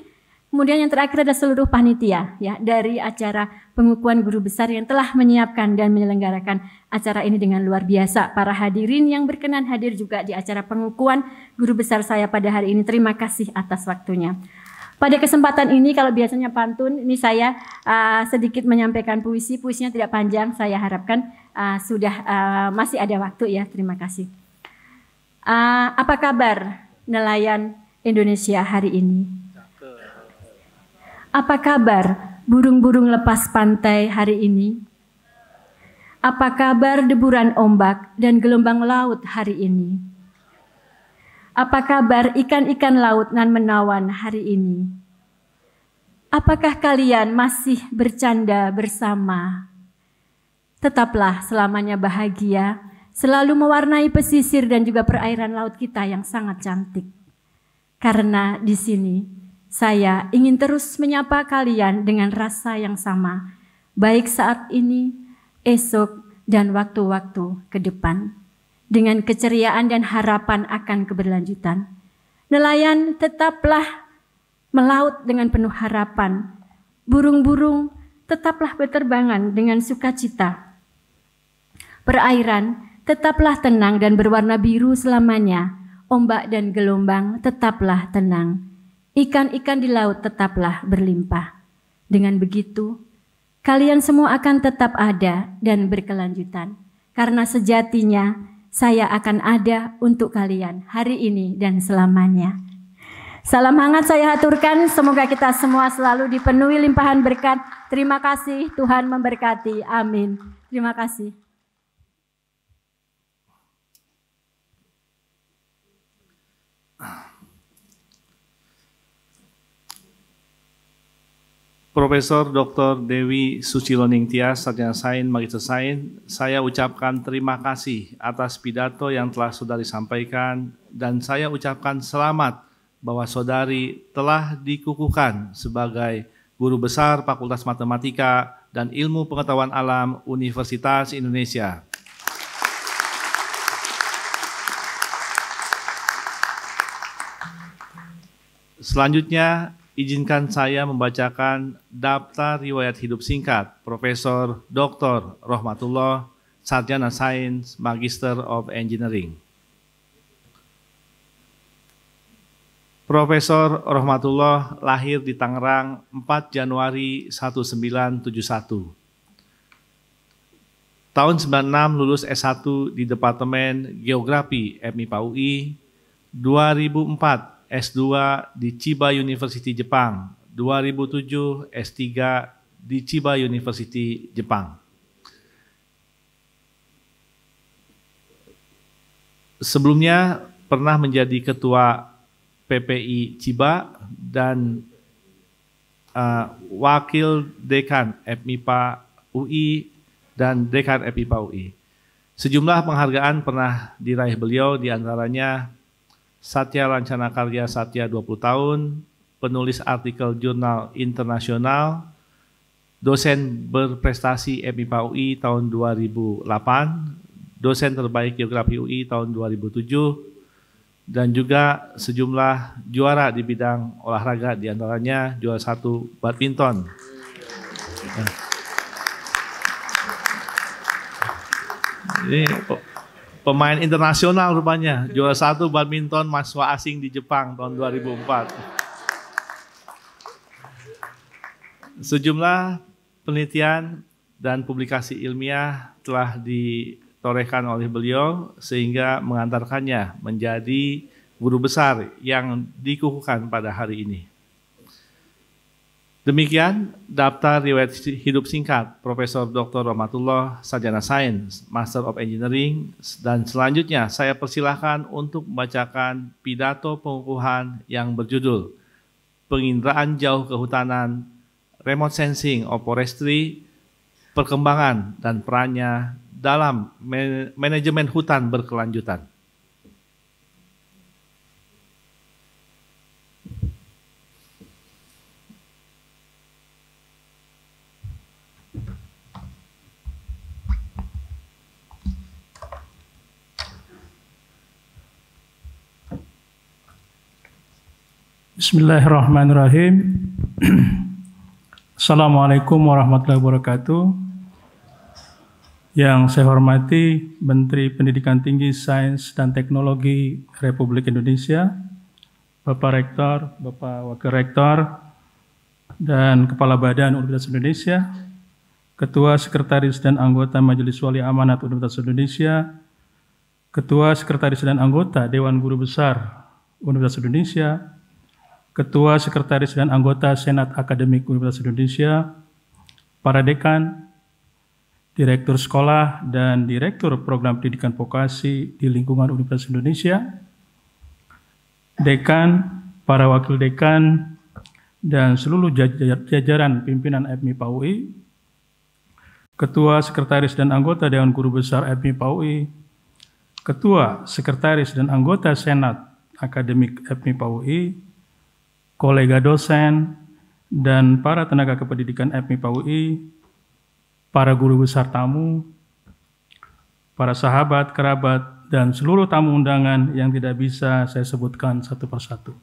Kemudian yang terakhir ada seluruh panitia ya dari acara pengukuhan guru besar yang telah menyiapkan dan menyelenggarakan acara ini dengan luar biasa. Para hadirin yang berkenan hadir juga di acara pengukuhan guru besar saya pada hari ini. Terima kasih atas waktunya. Pada kesempatan ini kalau biasanya pantun, ini saya sedikit menyampaikan puisi. Puisinya tidak panjang, saya harapkan masih ada waktu ya. Terima kasih. Apa kabar nelayan Indonesia hari ini? Apa kabar burung-burung lepas pantai hari ini? Apa kabar deburan ombak dan gelombang laut hari ini? Apa kabar ikan-ikan laut nan menawan hari ini? Apakah kalian masih bercanda bersama? Tetaplah selamanya bahagia, selalu mewarnai pesisir dan juga perairan laut kita yang sangat cantik. Karena di sini saya ingin terus menyapa kalian dengan rasa yang sama, baik saat ini, esok, dan waktu-waktu ke depan. Dengan keceriaan dan harapan akan keberlanjutan. Nelayan tetaplah melaut dengan penuh harapan. Burung-burung tetaplah berterbangan dengan sukacita. Perairan tetaplah tenang dan berwarna biru selamanya. Ombak dan gelombang tetaplah tenang. Ikan-ikan di laut tetaplah berlimpah. Dengan begitu, kalian semua akan tetap ada dan berkelanjutan. Karena sejatinya saya akan ada untuk kalian hari ini dan selamanya. Salam hangat saya haturkan, semoga kita semua selalu dipenuhi limpahan berkat. Terima kasih, Tuhan memberkati. Amin. Terima kasih. Profesor Dr. Dewi Suciloning Tias, Sarjana Sains, Magister Sains, saya ucapkan terima kasih atas pidato yang telah saudari sampaikan dan saya ucapkan selamat bahwa saudari telah dikukuhkan sebagai Guru Besar Fakultas Matematika dan Ilmu Pengetahuan Alam Universitas Indonesia. Selanjutnya, izinkan saya membacakan daftar riwayat hidup singkat Profesor Dr. Rohmatullah, Sarjana Sains, Magister of Engineering. Profesor Rohmatullah lahir di Tangerang 4 Januari 1971. Tahun 96 lulus S1 di Departemen Geografi MIPA UI, 2004 S2 di Chiba University Jepang, 2007 S3 di Chiba University Jepang. Sebelumnya pernah menjadi ketua PPI Chiba dan wakil dekan FMIPA UI dan dekan FMIPA UI. Sejumlah penghargaan pernah diraih beliau, diantaranya Satya Lancana Karya Satya 20 tahun, penulis artikel jurnal internasional, dosen berprestasi MIPA UI tahun 2008, dosen terbaik Geografi UI tahun 2007, dan juga sejumlah juara di bidang olahraga, diantaranya juara 1 badminton. Ini pemain internasional rupanya, juara 1 badminton mahasiswa asing di Jepang tahun 2004. Sejumlah penelitian dan publikasi ilmiah telah ditorehkan oleh beliau sehingga mengantarkannya menjadi guru besar yang dikukuhkan pada hari ini. Demikian daftar riwayat hidup singkat Profesor Dr. Rahmatullah, Sarjana Sains, Master of Engineering, dan selanjutnya saya persilahkan untuk membacakan pidato pengukuhan yang berjudul Penginderaan Jauh Kehutanan, Remote Sensing of Forestry, perkembangan dan perannya dalam manajemen hutan berkelanjutan. Bismillahirrahmanirrahim. Assalamualaikum warahmatullahi wabarakatuh. Yang saya hormati Menteri Pendidikan Tinggi, Sains dan Teknologi Republik Indonesia, Bapak Rektor, Bapak Wakil Rektor, dan Kepala Badan Universitas Indonesia, Ketua Sekretaris dan Anggota Majelis Wali Amanat Universitas Indonesia, Ketua Sekretaris dan Anggota Dewan Guru Besar Universitas Indonesia, Ketua Sekretaris dan Anggota Senat Akademik Universitas Indonesia, para dekan, direktur sekolah, dan direktur program pendidikan vokasi di lingkungan Universitas Indonesia, dekan, para wakil dekan, dan seluruh jajaran pimpinan FMIPA UI, Ketua Sekretaris dan Anggota Dewan Guru Besar FMIPA UI, Ketua Sekretaris dan Anggota Senat Akademik FMIPA UI, kolega dosen, dan para tenaga kependidikan FMIPA UI, para guru besar tamu, para sahabat, kerabat, dan seluruh tamu undangan yang tidak bisa saya sebutkan satu persatu.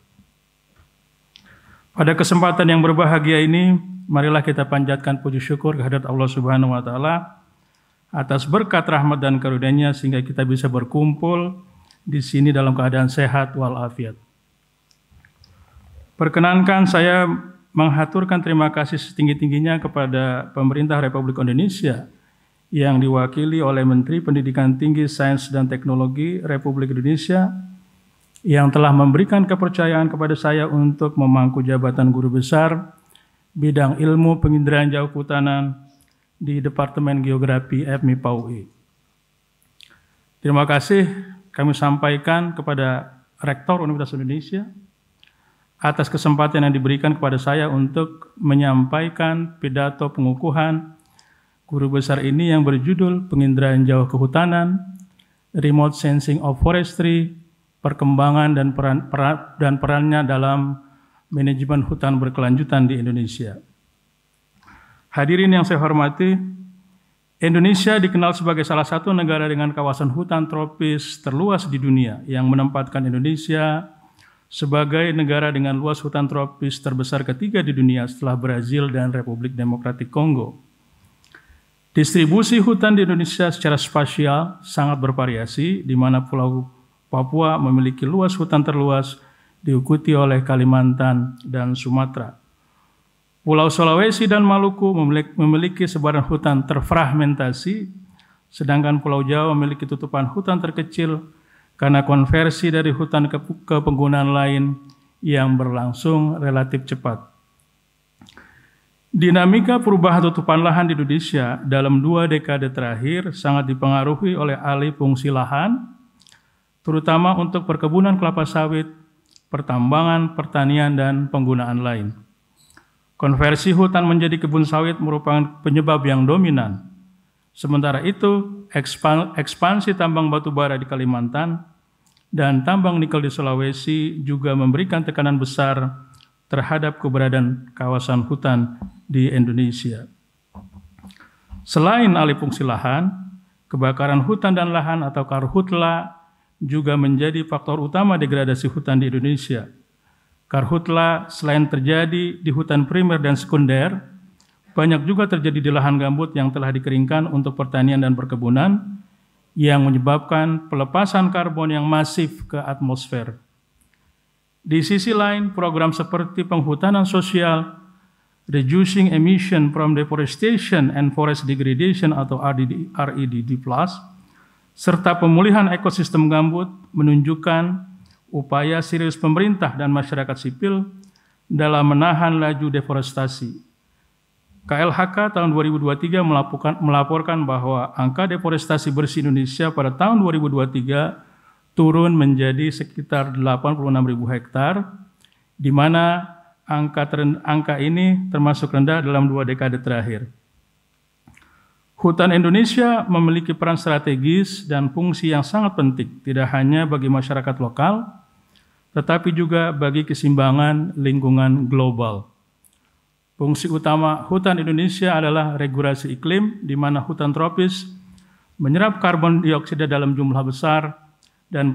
Pada kesempatan yang berbahagia ini, marilah kita panjatkan puji syukur kehadirat Allah Subhanahu wa Ta'ala atas berkat rahmat dan karunia-Nya sehingga kita bisa berkumpul di sini dalam keadaan sehat walafiat. Perkenankan saya menghaturkan terima kasih setinggi-tingginya kepada pemerintah Republik Indonesia yang diwakili oleh Menteri Pendidikan Tinggi, Sains dan Teknologi Republik Indonesia yang telah memberikan kepercayaan kepada saya untuk memangku jabatan guru besar bidang ilmu penginderaan jauh kehutanan di Departemen Geografi FMIPA UI. Terima kasih kami sampaikan kepada Rektor Universitas Indonesia atas kesempatan yang diberikan kepada saya untuk menyampaikan pidato pengukuhan guru besar ini yang berjudul Penginderaan Jauh Kehutanan, Remote Sensing of Forestry, perkembangan dan perannya dalam manajemen hutan berkelanjutan di Indonesia. Hadirin yang saya hormati, Indonesia dikenal sebagai salah satu negara dengan kawasan hutan tropis terluas di dunia yang menempatkan Indonesia sebagai negara dengan luas hutan tropis terbesar ketiga di dunia setelah Brazil dan Republik Demokratik Kongo. Distribusi hutan di Indonesia secara spasial sangat bervariasi, di mana Pulau Papua memiliki luas hutan terluas, diikuti oleh Kalimantan dan Sumatera. Pulau Sulawesi dan Maluku memiliki sebaran hutan terfragmentasi, sedangkan Pulau Jawa memiliki tutupan hutan terkecil karena konversi dari hutan ke penggunaan lain yang berlangsung relatif cepat. Dinamika perubahan tutupan lahan di Indonesia dalam 2 dekade terakhir sangat dipengaruhi oleh alih fungsi lahan, terutama untuk perkebunan kelapa sawit, pertambangan, pertanian, dan penggunaan lain. Konversi hutan menjadi kebun sawit merupakan penyebab yang dominan. Sementara itu, ekspansi tambang batu bara di Kalimantan dan tambang nikel di Sulawesi juga memberikan tekanan besar terhadap keberadaan kawasan hutan di Indonesia. Selain alih fungsi lahan, kebakaran hutan dan lahan atau karhutla juga menjadi faktor utama degradasi hutan di Indonesia. Karhutla selain terjadi di hutan primer dan sekunder, banyak juga terjadi di lahan gambut yang telah dikeringkan untuk pertanian dan perkebunan yang menyebabkan pelepasan karbon yang masif ke atmosfer. Di sisi lain, program seperti penghutanan sosial, reducing emission from deforestation and forest degradation atau REDD+, serta pemulihan ekosistem gambut menunjukkan upaya serius pemerintah dan masyarakat sipil dalam menahan laju deforestasi. KLHK tahun 2023 melaporkan bahwa angka deforestasi bersih Indonesia pada tahun 2023 turun menjadi sekitar 86.000 hektar, di mana angka ini termasuk rendah dalam 2 dekade terakhir. Hutan Indonesia memiliki peran strategis dan fungsi yang sangat penting, tidak hanya bagi masyarakat lokal, tetapi juga bagi keseimbangan lingkungan global. Fungsi utama hutan Indonesia adalah regulasi iklim, di mana hutan tropis menyerap karbon dioksida dalam jumlah besar dan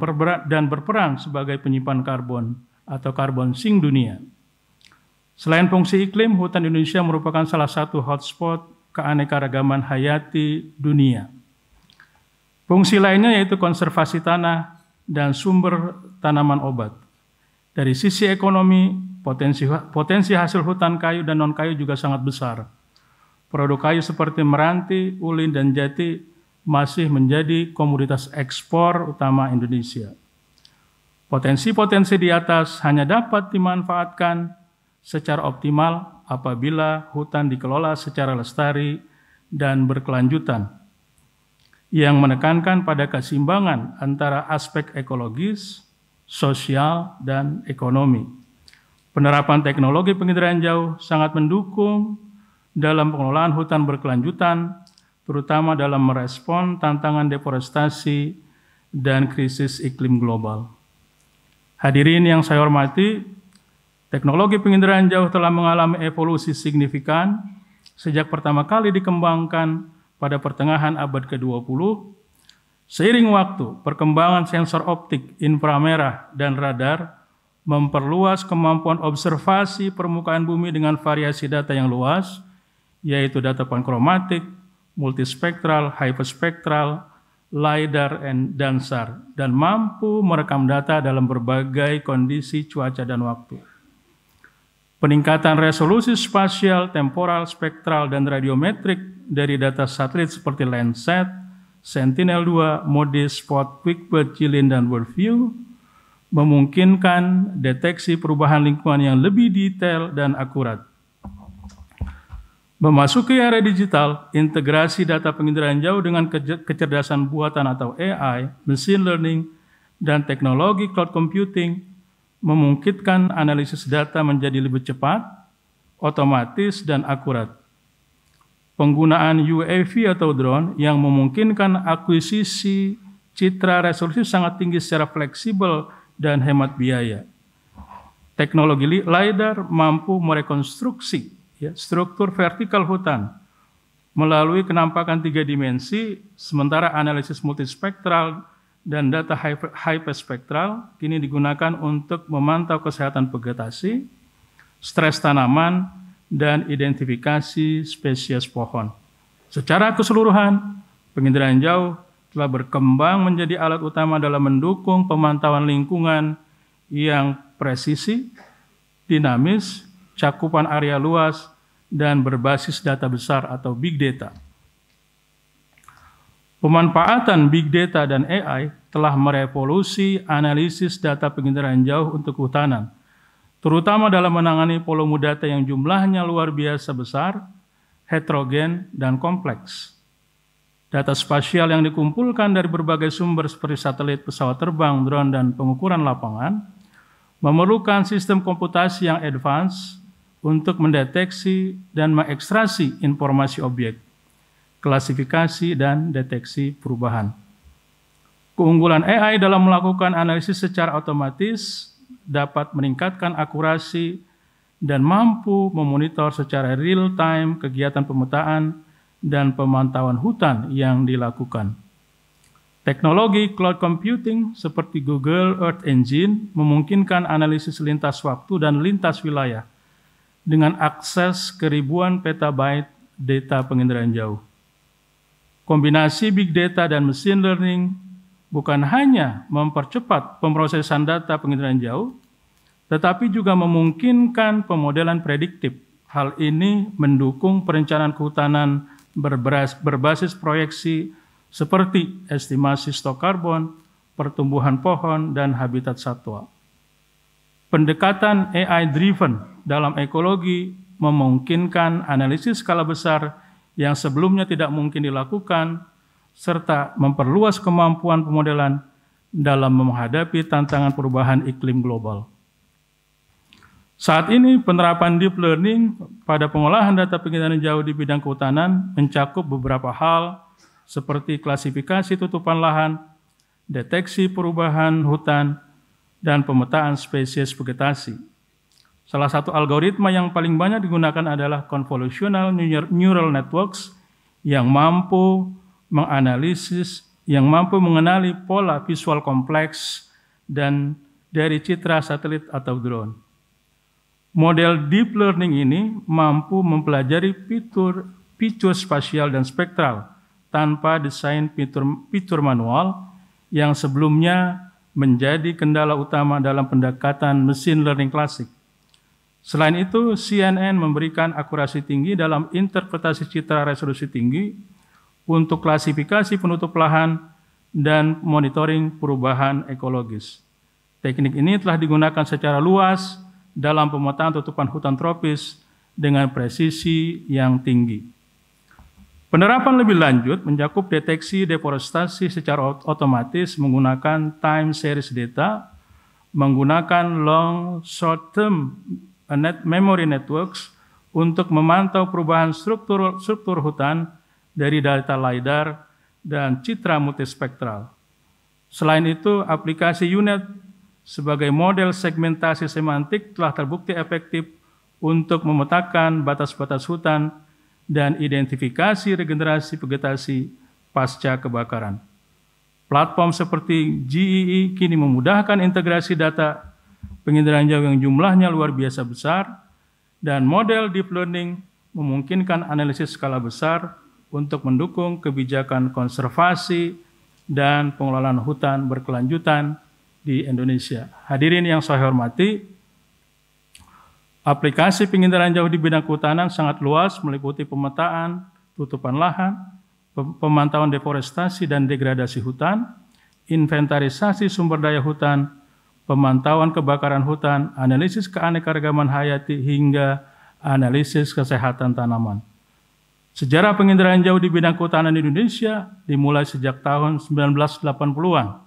berperan sebagai penyimpan karbon atau karbon sink dunia. Selain fungsi iklim, hutan Indonesia merupakan salah satu hotspot keanekaragaman hayati dunia. Fungsi lainnya yaitu konservasi tanah dan sumber tanaman obat. Dari sisi ekonomi, potensi hasil hutan kayu dan non-kayu juga sangat besar. Produk kayu seperti meranti, ulin, dan jati masih menjadi komoditas ekspor utama Indonesia. Potensi-potensi di atas hanya dapat dimanfaatkan secara optimal apabila hutan dikelola secara lestari dan berkelanjutan, yang menekankan pada keseimbangan antara aspek ekologis, sosial, dan ekonomi. Penerapan teknologi penginderaan jauh sangat mendukung dalam pengelolaan hutan berkelanjutan, terutama dalam merespon tantangan deforestasi dan krisis iklim global. Hadirin yang saya hormati, teknologi penginderaan jauh telah mengalami evolusi signifikan sejak pertama kali dikembangkan pada pertengahan abad ke-20. Seiring waktu, perkembangan sensor optik, inframerah, dan radar memperluas kemampuan observasi permukaan bumi dengan variasi data yang luas, yaitu data pankromatik, multispektral, hyperspektral, LiDAR, dan SAR, dan mampu merekam data dalam berbagai kondisi cuaca dan waktu. Peningkatan resolusi spasial, temporal, spektral, dan radiometrik dari data satelit seperti Landsat, Sentinel-2, MODIS, Spot, QuickBird, Jilin, dan WorldView memungkinkan deteksi perubahan lingkungan yang lebih detail dan akurat. Memasuki era digital, integrasi data penginderaan jauh dengan kecerdasan buatan atau AI, machine learning, dan teknologi cloud computing memungkinkan analisis data menjadi lebih cepat, otomatis, dan akurat. Penggunaan UAV atau drone yang memungkinkan akuisisi citra resolusi sangat tinggi secara fleksibel dan hemat biaya. Teknologi LiDAR mampu merekonstruksi struktur vertikal hutan melalui kenampakan 3 dimensi, sementara analisis multispektral dan data hyperspektral kini digunakan untuk memantau kesehatan vegetasi, stres tanaman, dan identifikasi spesies pohon. Secara keseluruhan, penginderaan jauh telah berkembang menjadi alat utama dalam mendukung pemantauan lingkungan yang presisi, dinamis, cakupan area luas, dan berbasis data besar atau big data. Pemanfaatan big data dan AI telah merevolusi analisis data penginderaan jauh untuk kehutanan, terutama dalam menangani volume data yang jumlahnya luar biasa besar, heterogen, dan kompleks. Data spasial yang dikumpulkan dari berbagai sumber seperti satelit, pesawat terbang, drone, dan pengukuran lapangan memerlukan sistem komputasi yang advance untuk mendeteksi dan mengekstraksi informasi objek, klasifikasi, dan deteksi perubahan. Keunggulan AI dalam melakukan analisis secara otomatis dapat meningkatkan akurasi dan mampu memonitor secara real-time kegiatan pemetaan dan pemantauan hutan yang dilakukan. Teknologi cloud computing seperti Google Earth Engine memungkinkan analisis lintas waktu dan lintas wilayah dengan akses ke ribuan petabyte data penginderaan jauh. Kombinasi big data dan machine learning bukan hanya mempercepat pemrosesan data penginderaan jauh, tetapi juga memungkinkan pemodelan prediktif. Hal ini mendukung perencanaan kehutanan berbasis proyeksi seperti estimasi stok karbon, pertumbuhan pohon, dan habitat satwa. Pendekatan AI-driven dalam ekologi memungkinkan analisis skala besar yang sebelumnya tidak mungkin dilakukan, serta memperluas kemampuan pemodelan dalam menghadapi tantangan perubahan iklim global. Saat ini penerapan deep learning pada pengolahan data penginderaan jauh di bidang kehutanan mencakup beberapa hal seperti klasifikasi tutupan lahan, deteksi perubahan hutan, dan pemetaan spesies vegetasi. Salah satu algoritma yang paling banyak digunakan adalah convolutional neural networks yang mampu mengenali pola visual kompleks dan dari citra satelit atau drone. Model deep learning ini mampu mempelajari fitur spasial dan spektral tanpa desain fitur manual yang sebelumnya menjadi kendala utama dalam pendekatan machine learning klasik. Selain itu, CNN memberikan akurasi tinggi dalam interpretasi citra resolusi tinggi untuk klasifikasi penutup lahan dan monitoring perubahan ekologis. Teknik ini telah digunakan secara luas dalam pemetaan tutupan hutan tropis dengan presisi yang tinggi. Penerapan lebih lanjut mencakup deteksi deforestasi secara otomatis menggunakan time series data, menggunakan long short-term memory networks untuk memantau perubahan struktur hutan dari data LiDAR dan citra multispektral. Selain itu, aplikasi UNet sebagai model segmentasi semantik telah terbukti efektif untuk memetakan batas-batas hutan dan identifikasi regenerasi vegetasi pasca kebakaran. Platform seperti GEE kini memudahkan integrasi data penginderaan jauh yang jumlahnya luar biasa besar, dan model deep learning memungkinkan analisis skala besar untuk mendukung kebijakan konservasi dan pengelolaan hutan berkelanjutan di Indonesia. Hadirin yang saya hormati, aplikasi penginderaan jauh di bidang kehutanan sangat luas, meliputi pemetaan tutupan lahan, pemantauan deforestasi dan degradasi hutan, inventarisasi sumber daya hutan, pemantauan kebakaran hutan, analisis keanekaragaman hayati, hingga analisis kesehatan tanaman. Sejarah penginderaan jauh di bidang kehutanan di Indonesia dimulai sejak tahun 1980-an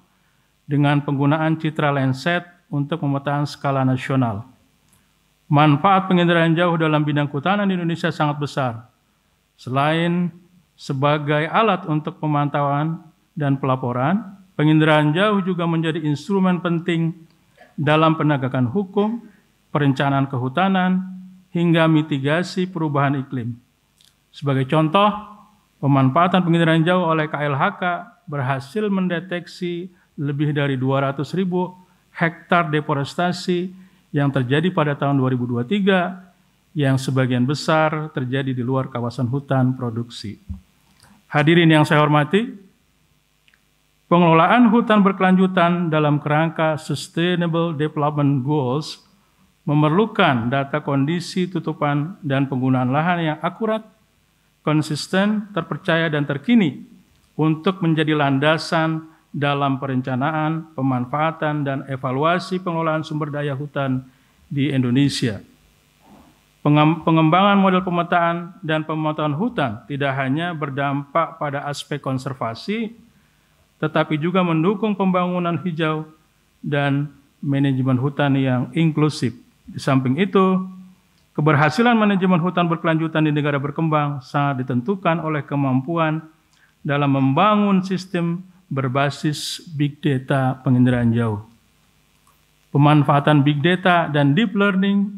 dengan penggunaan citra Landsat untuk pemetaan skala nasional. Manfaat penginderaan jauh dalam bidang kehutanan di Indonesia sangat besar. Selain sebagai alat untuk pemantauan dan pelaporan, penginderaan jauh juga menjadi instrumen penting dalam penegakan hukum, perencanaan kehutanan, hingga mitigasi perubahan iklim. Sebagai contoh, pemanfaatan penginderaan jauh oleh KLHK berhasil mendeteksi lebih dari 200.000 hektar deforestasi yang terjadi pada tahun 2023, yang sebagian besar terjadi di luar kawasan hutan produksi. Hadirin yang saya hormati, pengelolaan hutan berkelanjutan dalam kerangka Sustainable Development Goals memerlukan data kondisi tutupan dan penggunaan lahan yang akurat, konsisten, terpercaya, dan terkini untuk menjadi landasan dalam perencanaan, pemanfaatan, dan evaluasi pengelolaan sumber daya hutan di Indonesia. Pengembangan model pemetaan dan pemantauan hutan tidak hanya berdampak pada aspek konservasi, tetapi juga mendukung pembangunan hijau dan manajemen hutan yang inklusif. Di samping itu, keberhasilan manajemen hutan berkelanjutan di negara berkembang sangat ditentukan oleh kemampuan dalam membangun sistem berbasis big data penginderaan jauh. Pemanfaatan big data dan deep learning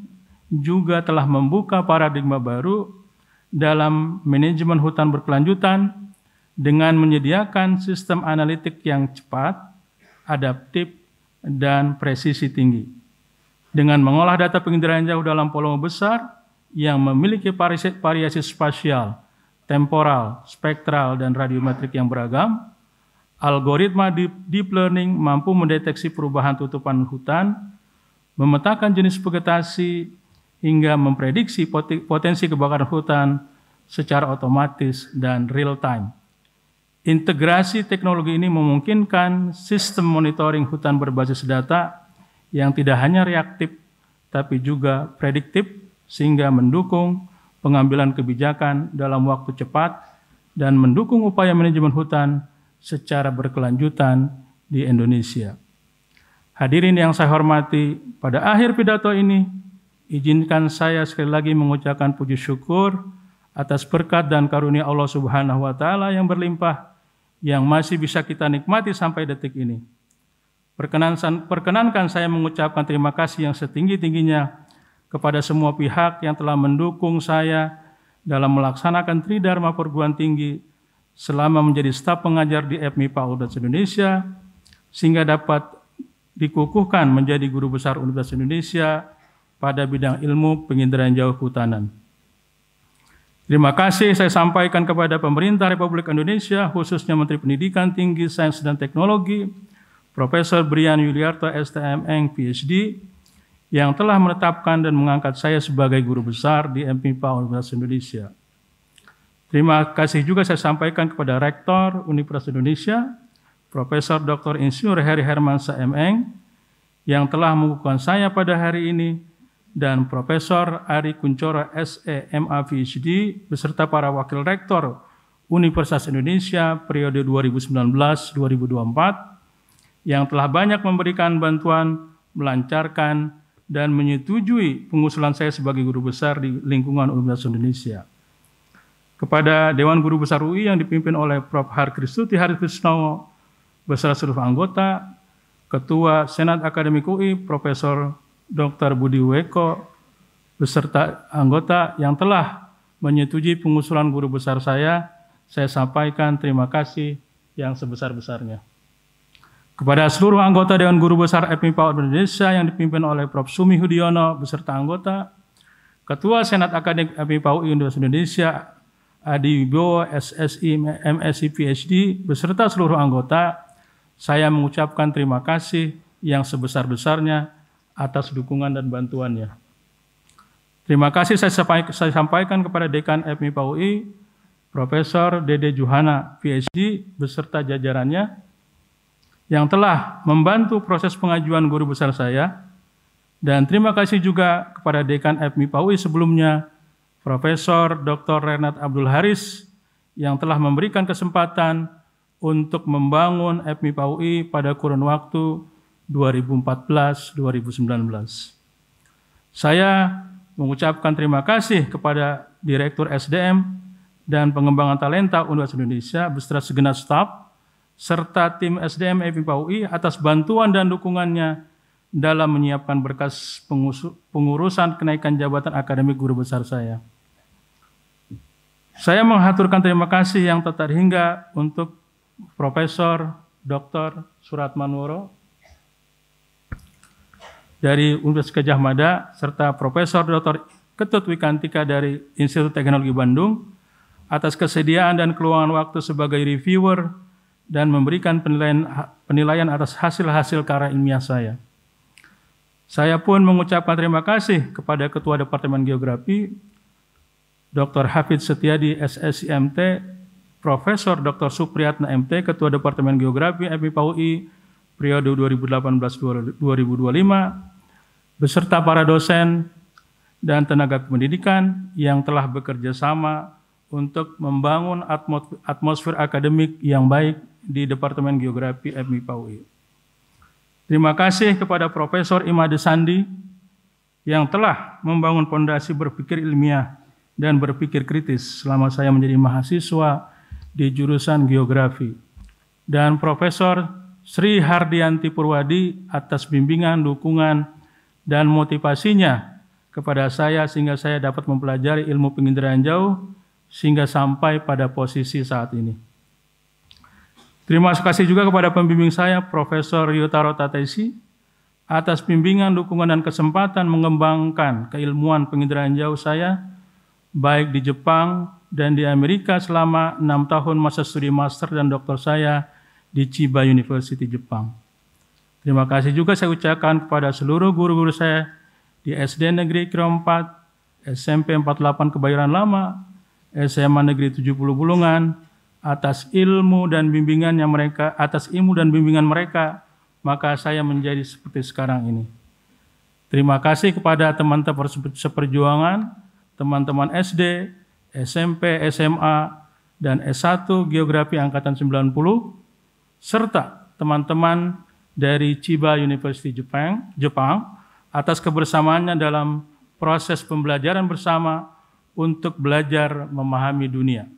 juga telah membuka paradigma baru dalam manajemen hutan berkelanjutan dengan menyediakan sistem analitik yang cepat, adaptif, dan presisi tinggi. Dengan mengolah data penginderaan jauh dalam volume besar yang memiliki variasi spasial, temporal, spektral, dan radiometrik yang beragam, algoritma deep learning mampu mendeteksi perubahan tutupan hutan, memetakan jenis vegetasi, hingga memprediksi potensi kebakaran hutan secara otomatis dan real time. Integrasi teknologi ini memungkinkan sistem monitoring hutan berbasis data yang tidak hanya reaktif, tapi juga prediktif, sehingga mendukung pengambilan kebijakan dalam waktu cepat dan mendukung upaya manajemen hutan secara berkelanjutan di Indonesia. Hadirin yang saya hormati, pada akhir pidato ini, izinkan saya sekali lagi mengucapkan puji syukur atas berkat dan karunia Allah Subhanahu wa Ta'ala yang berlimpah, yang masih bisa kita nikmati sampai detik ini. Perkenankan saya mengucapkan terima kasih yang setinggi-tingginya kepada semua pihak yang telah mendukung saya dalam melaksanakan Tridharma perguruan tinggi selama menjadi staf pengajar di FMIPA Universitas Indonesia, sehingga dapat dikukuhkan menjadi guru besar Universitas Indonesia pada bidang ilmu penginderaan jauh kehutanan. Terima kasih saya sampaikan kepada pemerintah Republik Indonesia, khususnya Menteri Pendidikan Tinggi, Sains dan Teknologi, Profesor Brian Yuliarto, STMN, PhD, yang telah menetapkan dan mengangkat saya sebagai guru besar di FMIPA Universitas Indonesia. Terima kasih juga saya sampaikan kepada Rektor Universitas Indonesia, Profesor Dr. Insinyur Heri Hermansyah MM, yang telah mengukuhkan saya pada hari ini, dan Profesor Ari Kuncoro SE MA PhD beserta para wakil rektor Universitas Indonesia periode 2019-2024 yang telah banyak memberikan bantuan, melancarkan, dan menyetujui pengusulan saya sebagai guru besar di lingkungan Universitas Indonesia. Kepada Dewan Guru Besar UI yang dipimpin oleh Prof. Harkristuti Haritrisnowo beserta seluruh anggota, Ketua Senat Akademik UI Profesor Dr. Budi Weko beserta anggota yang telah menyetujui pengusulan guru besar saya sampaikan terima kasih yang sebesar-besarnya. Kepada seluruh anggota Dewan Guru Besar FMIPA Indonesia yang dipimpin oleh Prof. Sumi Hudiono beserta anggota, Ketua Senat Akademik FMIPA UI Universitas Indonesia Adi Wibowo SSI MSc PhD beserta seluruh anggota, saya mengucapkan terima kasih yang sebesar-besarnya atas dukungan dan bantuannya. Terima kasih saya sampaikan kepada Dekan FMIPA UI, Profesor Dede Juhana, PhD, beserta jajarannya, yang telah membantu proses pengajuan guru besar saya, dan terima kasih juga kepada Dekan FMIPA UI sebelumnya, Profesor Dr. Renat Abdul Haris, yang telah memberikan kesempatan untuk membangun FMIPA UI pada kurun waktu 2014-2019. Saya mengucapkan terima kasih kepada Direktur SDM dan Pengembangan Talenta Universitas Indonesia beserta segenap staf serta tim SDM FMIPA UI atas bantuan dan dukungannya dalam menyiapkan berkas pengurusan kenaikan jabatan akademik guru besar saya. Saya mengaturkan terima kasih yang tak terhingga untuk Profesor Dr. Suratmanworo dari Universitas Gadjah Mada serta Profesor Dr. Ketut Wikantika dari Institut Teknologi Bandung atas kesediaan dan keluangan waktu sebagai reviewer dan memberikan penilaian atas hasil-hasil karya ilmiah saya. Saya pun mengucapkan terima kasih kepada Ketua Departemen Geografi Dr. Hafidz Setiadi SSIMT, Profesor Dr. Supriyatna MT, Ketua Departemen Geografi FMIPA UI periode 2018-2025, beserta para dosen dan tenaga pendidikan yang telah bekerja sama untuk membangun atmosfer akademik yang baik di Departemen Geografi FMIPA UI. Terima kasih kepada Profesor Imade Sandi yang telah membangun fondasi berpikir ilmiah dan berpikir kritis selama saya menjadi mahasiswa di jurusan geografi, dan Profesor Sri Hardianti Purwadi atas bimbingan, dukungan, dan motivasinya kepada saya sehingga saya dapat mempelajari ilmu penginderaan jauh sehingga sampai pada posisi saat ini. Terima kasih juga kepada pembimbing saya, Profesor Ryotaro Tateshi, atas bimbingan, dukungan, dan kesempatan mengembangkan keilmuan penginderaan jauh saya, baik di Jepang dan di Amerika selama 6 tahun masa studi master dan doktor saya di Chiba University, Jepang. Terima kasih juga saya ucapkan kepada seluruh guru-guru saya di SD Negeri Kiro 4, SMP 48 Kebayoran Lama, SMA Negeri 70 Bulungan, atas ilmu dan bimbingan mereka, maka saya menjadi seperti sekarang ini. Terima kasih kepada teman-teman seperjuangan, teman-teman SD, SMP, SMA, dan S1 Geografi Angkatan 90, serta teman-teman dari Chiba University Jepang, atas kebersamaannya dalam proses pembelajaran bersama untuk belajar memahami dunia.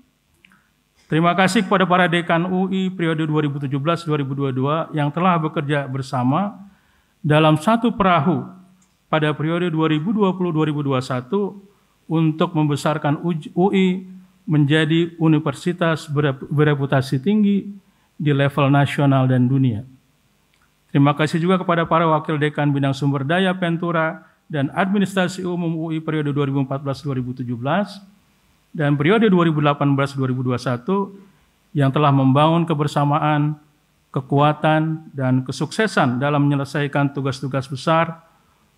Terima kasih kepada para dekan UI periode 2017-2022 yang telah bekerja bersama dalam satu perahu pada periode 2020-2021 untuk membesarkan UI menjadi universitas bereputasi tinggi di level nasional dan dunia. Terima kasih juga kepada para wakil dekan bidang sumber daya Pentura dan administrasi umum UI periode 2014-2017 dan periode 2018-2021 yang telah membangun kebersamaan, kekuatan, dan kesuksesan dalam menyelesaikan tugas-tugas besar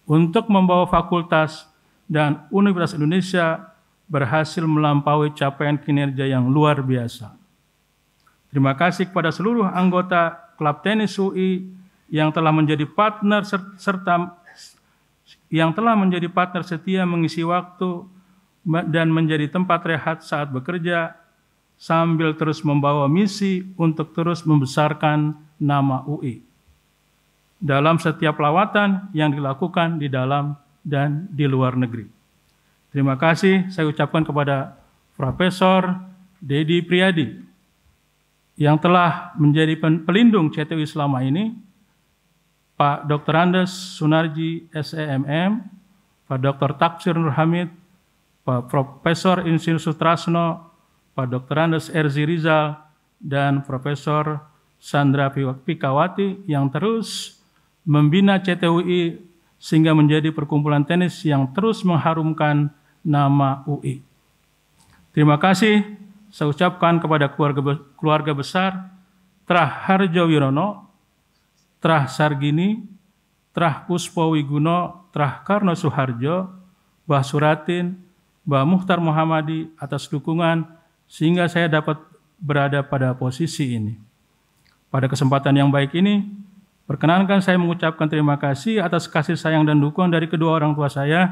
untuk membawa fakultas dan Universitas Indonesia berhasil melampaui capaian kinerja yang luar biasa. Terima kasih kepada seluruh anggota klub tenis UI yang telah menjadi partner setia mengisi waktu dan menjadi tempat rehat saat bekerja sambil terus membawa misi untuk terus membesarkan nama UI dalam setiap lawatan yang dilakukan di dalam dan di luar negeri. Terima kasih saya ucapkan kepada Profesor Dedi Priyadi yang telah menjadi pelindung CTUI selama ini, Pak Dr. Andes Sunarji SEMM, Pak Dr. Taksir Nur Hamid, Pak Profesor Insinyur Sutrasno, Pak Dr. Andes Erzi Rizal, dan Profesor Sandra Pikawati yang terus membina CTUI sehingga menjadi perkumpulan tenis yang terus mengharumkan nama UI. Terima kasih saya ucapkan kepada keluarga besar Trah Harjo Wirono, Trah Sargini, Trah Puspo Wiguno, Trah Karno Suharjo, Mbah Suratin, Mbah Muhtar Muhammadi atas dukungan sehingga saya dapat berada pada posisi ini. Pada kesempatan yang baik ini, perkenankan saya mengucapkan terima kasih atas kasih sayang dan dukungan dari kedua orang tua saya,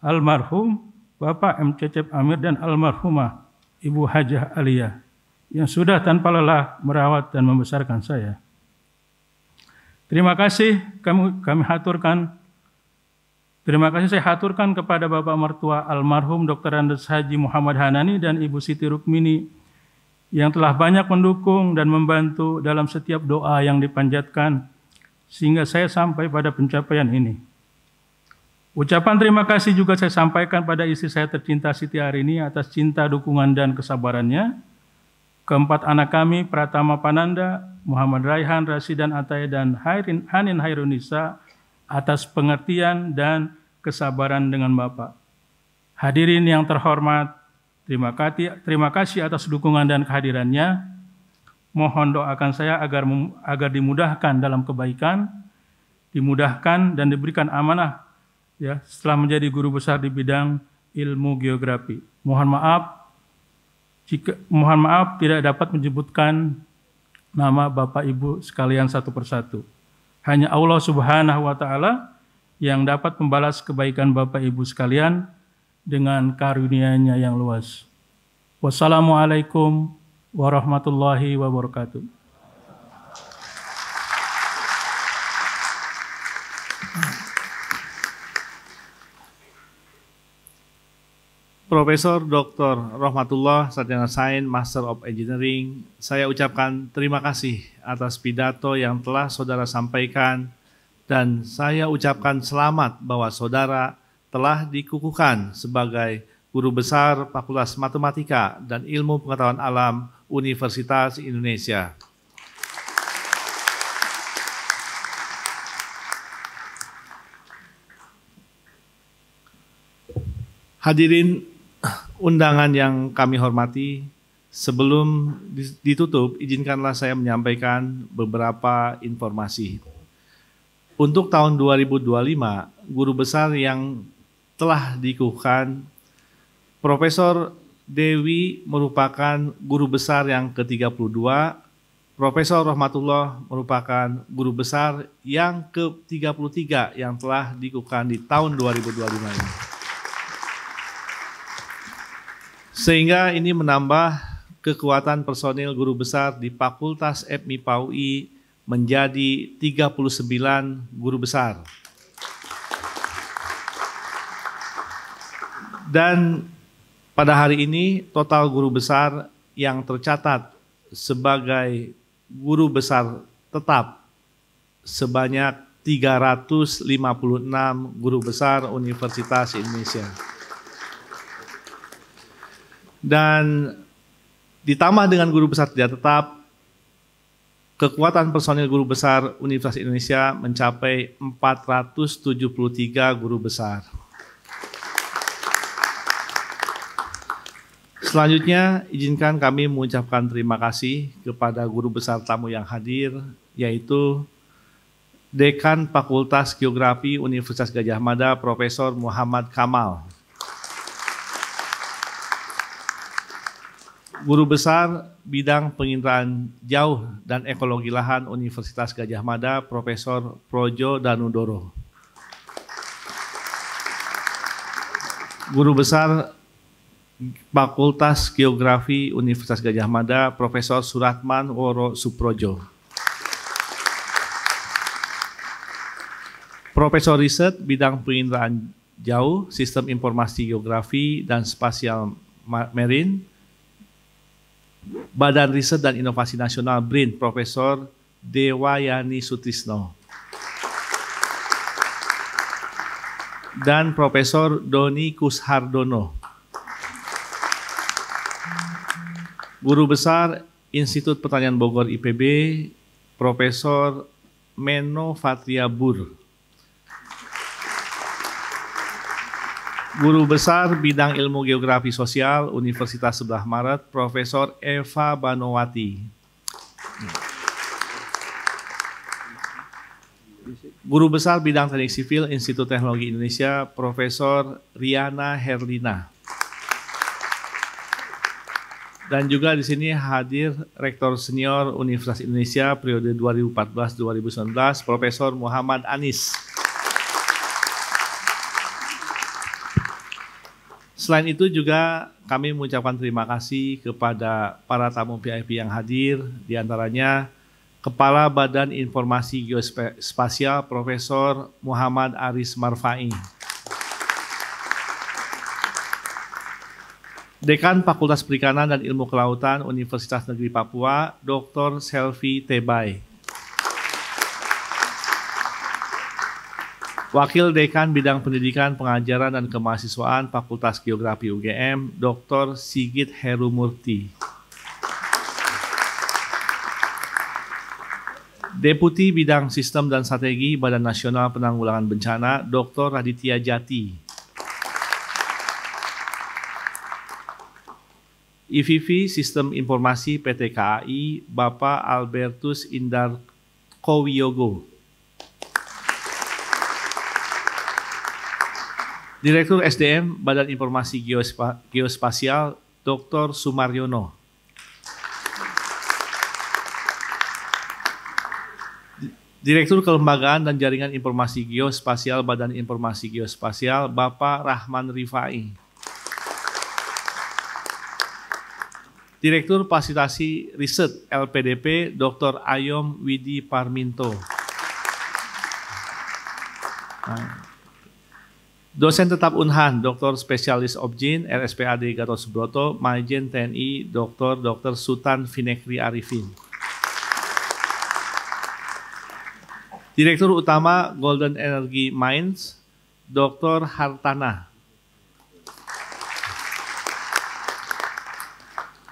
almarhum Bapak M. Cecep Amir dan almarhumah Ibu Hajah Aliyah, yang sudah tanpa lelah merawat dan membesarkan saya. Terima kasih saya haturkan kepada Bapak mertua almarhum Dr. Andes Haji Muhammad Hanani dan Ibu Siti Rukmini yang telah banyak mendukung dan membantu dalam setiap doa yang dipanjatkan sehingga saya sampai pada pencapaian ini. Ucapan terima kasih juga saya sampaikan pada istri saya tercinta Siti Arini atas cinta, dukungan, dan kesabarannya. Keempat anak kami, Pratama Pananda, Muhammad Raihan, Rasidan Ataya, dan Hanin Hairunisa atas pengertian dan kesabaran dengan Bapak. Hadirin yang terhormat, terima kasih atas dukungan dan kehadirannya. Mohon doakan saya agar dimudahkan dalam kebaikan, dimudahkan dan diberikan amanah ya setelah menjadi guru besar di bidang ilmu geografi. Mohon maaf tidak dapat menyebutkan nama Bapak Ibu sekalian satu persatu. Hanya Allah Subhanahu wa Ta'ala yang dapat membalas kebaikan Bapak Ibu sekalian dengan karunia-Nya yang luas. Wassalamualaikum warahmatullahi wabarakatuh. Profesor Dr. Rohmatullah Sarjana Sains Master of Engineering, saya ucapkan terima kasih atas pidato yang telah saudara sampaikan dan saya ucapkan selamat bahwa saudara telah dikukuhkan sebagai Guru Besar Fakultas Matematika dan Ilmu Pengetahuan Alam Universitas Indonesia. Hadirin undangan yang kami hormati, sebelum ditutup, izinkanlah saya menyampaikan beberapa informasi. Untuk tahun 2025, guru besar yang telah dikukuhkan, Profesor Dewi merupakan guru besar yang ke-32, Profesor Rahmatullah merupakan guru besar yang ke-33 yang telah dikukuhkan di tahun 2025 ini. Sehingga ini menambah kekuatan personil guru besar di Fakultas FMIPA UI menjadi 39 guru besar. Dan pada hari ini total guru besar yang tercatat sebagai guru besar tetap sebanyak 356 guru besar Universitas Indonesia. Dan ditambah dengan guru besar tidak tetap, kekuatan personil guru besar Universitas Indonesia mencapai 473 guru besar. Selanjutnya, izinkan kami mengucapkan terima kasih kepada guru besar tamu yang hadir, yaitu Dekan Fakultas Geografi Universitas Gadjah Mada, Profesor Muhammad Kamal. Guru Besar Bidang Penginderaan Jauh dan Ekologi Lahan Universitas Gadjah Mada, Profesor Projo Danudoro. Guru Besar Fakultas Geografi Universitas Gadjah Mada, Profesor Suratman Woro Suprojo. Profesor Riset Bidang Penginderaan Jauh, Sistem Informasi Geografi dan Spasial Marine, Badan Riset dan Inovasi Nasional BRIN, Profesor Dewayani Sutrisno. Dan Profesor Doni Kushardono. Guru Besar Institut Pertanian Bogor IPB, Profesor Meno Fatria Bur. Guru Besar Bidang Ilmu Geografi Sosial Universitas 11 Maret, Profesor Eva Banowati. Guru Besar Bidang Teknik Sipil Institut Teknologi Indonesia, Profesor Riana Herlina. Dan juga di sini hadir Rektor Senior Universitas Indonesia periode 2014-2019, Profesor Muhammad Anis. Selain itu juga kami mengucapkan terima kasih kepada para tamu VIP yang hadir, diantaranya Kepala Badan Informasi Geospasial Profesor Muhammad Aris Marfai, Dekan Fakultas Perikanan dan Ilmu Kelautan Universitas Negeri Papua, Dr. Selvi Tebay, Wakil Dekan Bidang Pendidikan, Pengajaran, dan Kemahasiswaan Fakultas Geografi UGM, Dr. Sigit Herumurti. Deputi Bidang Sistem dan Strategi Badan Nasional Penanggulangan Bencana, Dr. Raditya Jati. IVV Sistem Informasi PT KAI, Bapak Albertus Indar Kowiyogo. Direktur SDM Badan Informasi Geospasial, Dr. Sumaryono. Direktur Kelembagaan dan Jaringan Informasi Geospasial Badan Informasi Geospasial, Bapak Rahman Rifai. Direktur Fasilitasi Riset LPDP, Dr. Ayom Widi Parminto. Dosen tetap Unhan, Dr. Spesialis Objin, RSPAD Gatot Subroto, Majen TNI, Dr. Sultan Finekri Arifin. Direktur Utama Golden Energy Mines, Dr. Hartana.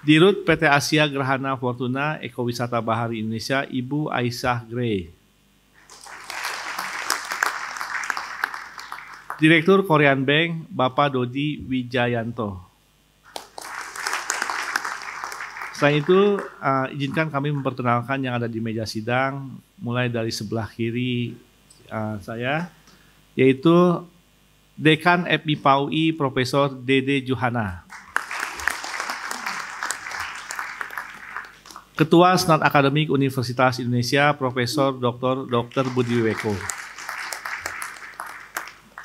Dirut PT Asia Gerhana Fortuna Ekowisata Bahari Indonesia, Ibu Aisyah Gray. Direktur Korean Bank, Bapak Dodi Wijayanto. Selain itu, izinkan kami memperkenalkan yang ada di meja sidang, mulai dari sebelah kiri saya, yaitu Dekan FMIPA UI, Profesor Dede Juhana. Ketua Senat Akademik Universitas Indonesia, Profesor Dr. Budi Weko.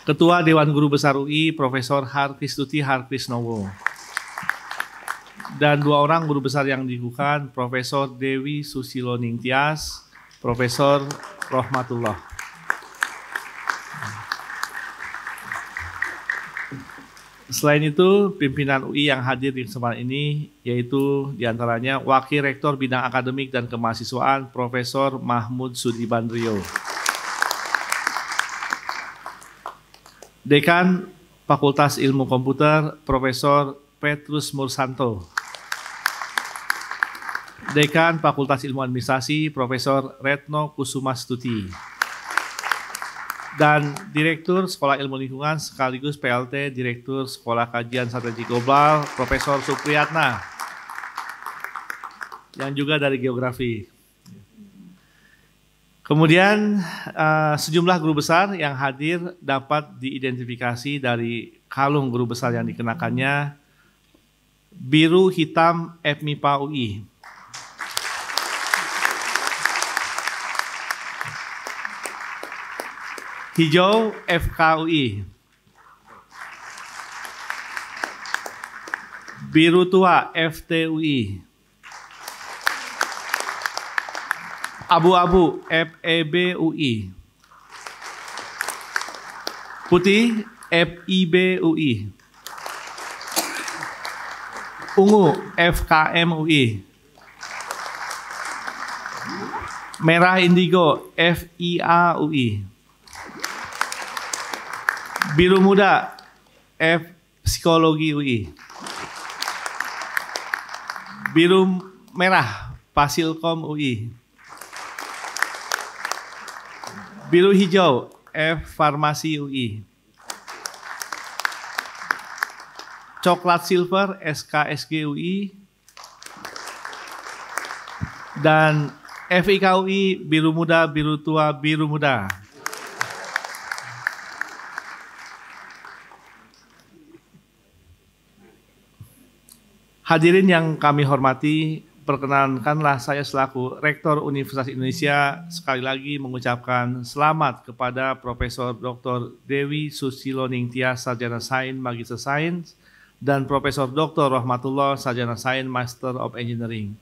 Ketua Dewan Guru Besar UI, Profesor Harkristuti Harkrisnowo. Dan 2 orang guru besar yang digunakan, Profesor Dewi Susilo Ningtyas, Profesor Rohmatullah. Selain itu, pimpinan UI yang hadir di kesempatan ini, yaitu diantaranya Wakil Rektor Bidang Akademik dan Kemahasiswaan, Profesor Mahmud Sudibandrio. Dekan Fakultas Ilmu Komputer, Profesor Petrus Mursanto. Dekan Fakultas Ilmu Administrasi, Profesor Retno Kusumastuti. Dan Direktur Sekolah Ilmu Lingkungan sekaligus PLT Direktur Sekolah Kajian Strategi Global, Profesor Supriyatna, yang juga dari Geografi. Kemudian sejumlah guru besar yang hadir dapat diidentifikasi dari kalung guru besar yang dikenakannya, biru hitam FMIPA UI. Hijau FKUI. Biru tua FTUI. Abu-abu FEBUI. Putih FIBUI. Ungu FKMUI. Merah indigo FIAUI. Biru muda F Psikologi UI. Biru merah Fasilkom UI. Biru hijau F Farmasi UI. Coklat silver SKSG UI. Dan FIK UI biru muda, biru tua, biru muda. Hadirin yang kami hormati, perkenankanlah saya selaku Rektor Universitas Indonesia sekali lagi mengucapkan selamat kepada Profesor Dr. Dewi Susilo Ningtyas, Sarjana Sains, Magister Sains, dan Profesor Dr. Rohmatullah, Sarjana Sains, Master of Engineering.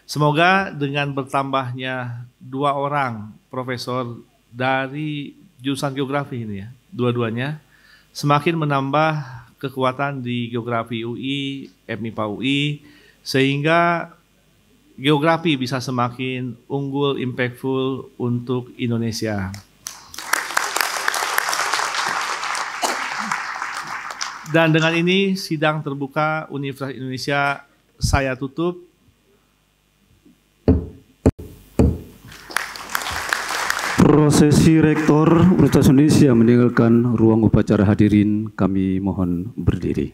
Semoga dengan bertambahnya 2 orang profesor dari jurusan geografi ini ya, dua-duanya, semakin menambah kekuatan di Geografi UI, FMIPA UI, sehingga geografi bisa semakin unggul, impactful untuk Indonesia. Dan dengan ini sidang terbuka Universitas Indonesia saya tutup. Prosesi Rektor Universitas Indonesia meninggalkan ruang upacara. Hadirin kami mohon berdiri.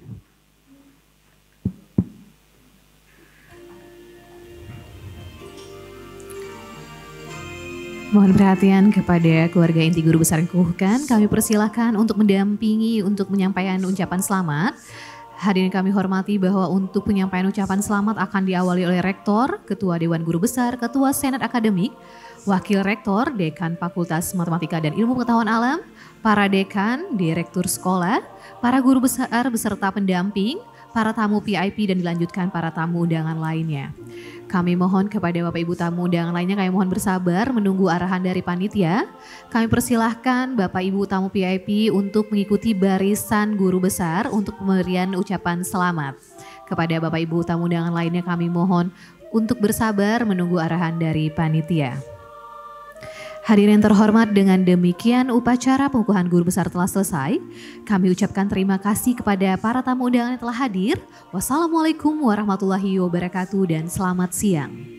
Mohon perhatian kepada keluarga inti guru besar yang kukuhkan. Kami persilahkan untuk mendampingi untuk menyampaikan ucapan selamat. Hadirin kami hormati bahwa untuk penyampaian ucapan selamat akan diawali oleh Rektor, Ketua Dewan Guru Besar, Ketua Senat Akademik, Wakil Rektor, Dekan Fakultas Matematika dan Ilmu Pengetahuan Alam, para dekan, direktur sekolah, para guru besar beserta pendamping, para tamu VIP dan dilanjutkan para tamu undangan lainnya. Kami mohon kepada Bapak Ibu tamu undangan lainnya, kami mohon bersabar menunggu arahan dari panitia. Kami persilahkan Bapak Ibu tamu VIP untuk mengikuti barisan guru besar untuk pemberian ucapan selamat. Kepada Bapak Ibu tamu undangan lainnya kami mohon untuk bersabar menunggu arahan dari panitia. Hadirin terhormat, dengan demikian upacara pengukuhan guru besar telah selesai. Kami ucapkan terima kasih kepada para tamu undangan yang telah hadir. Wassalamualaikum warahmatullahi wabarakatuh dan selamat siang.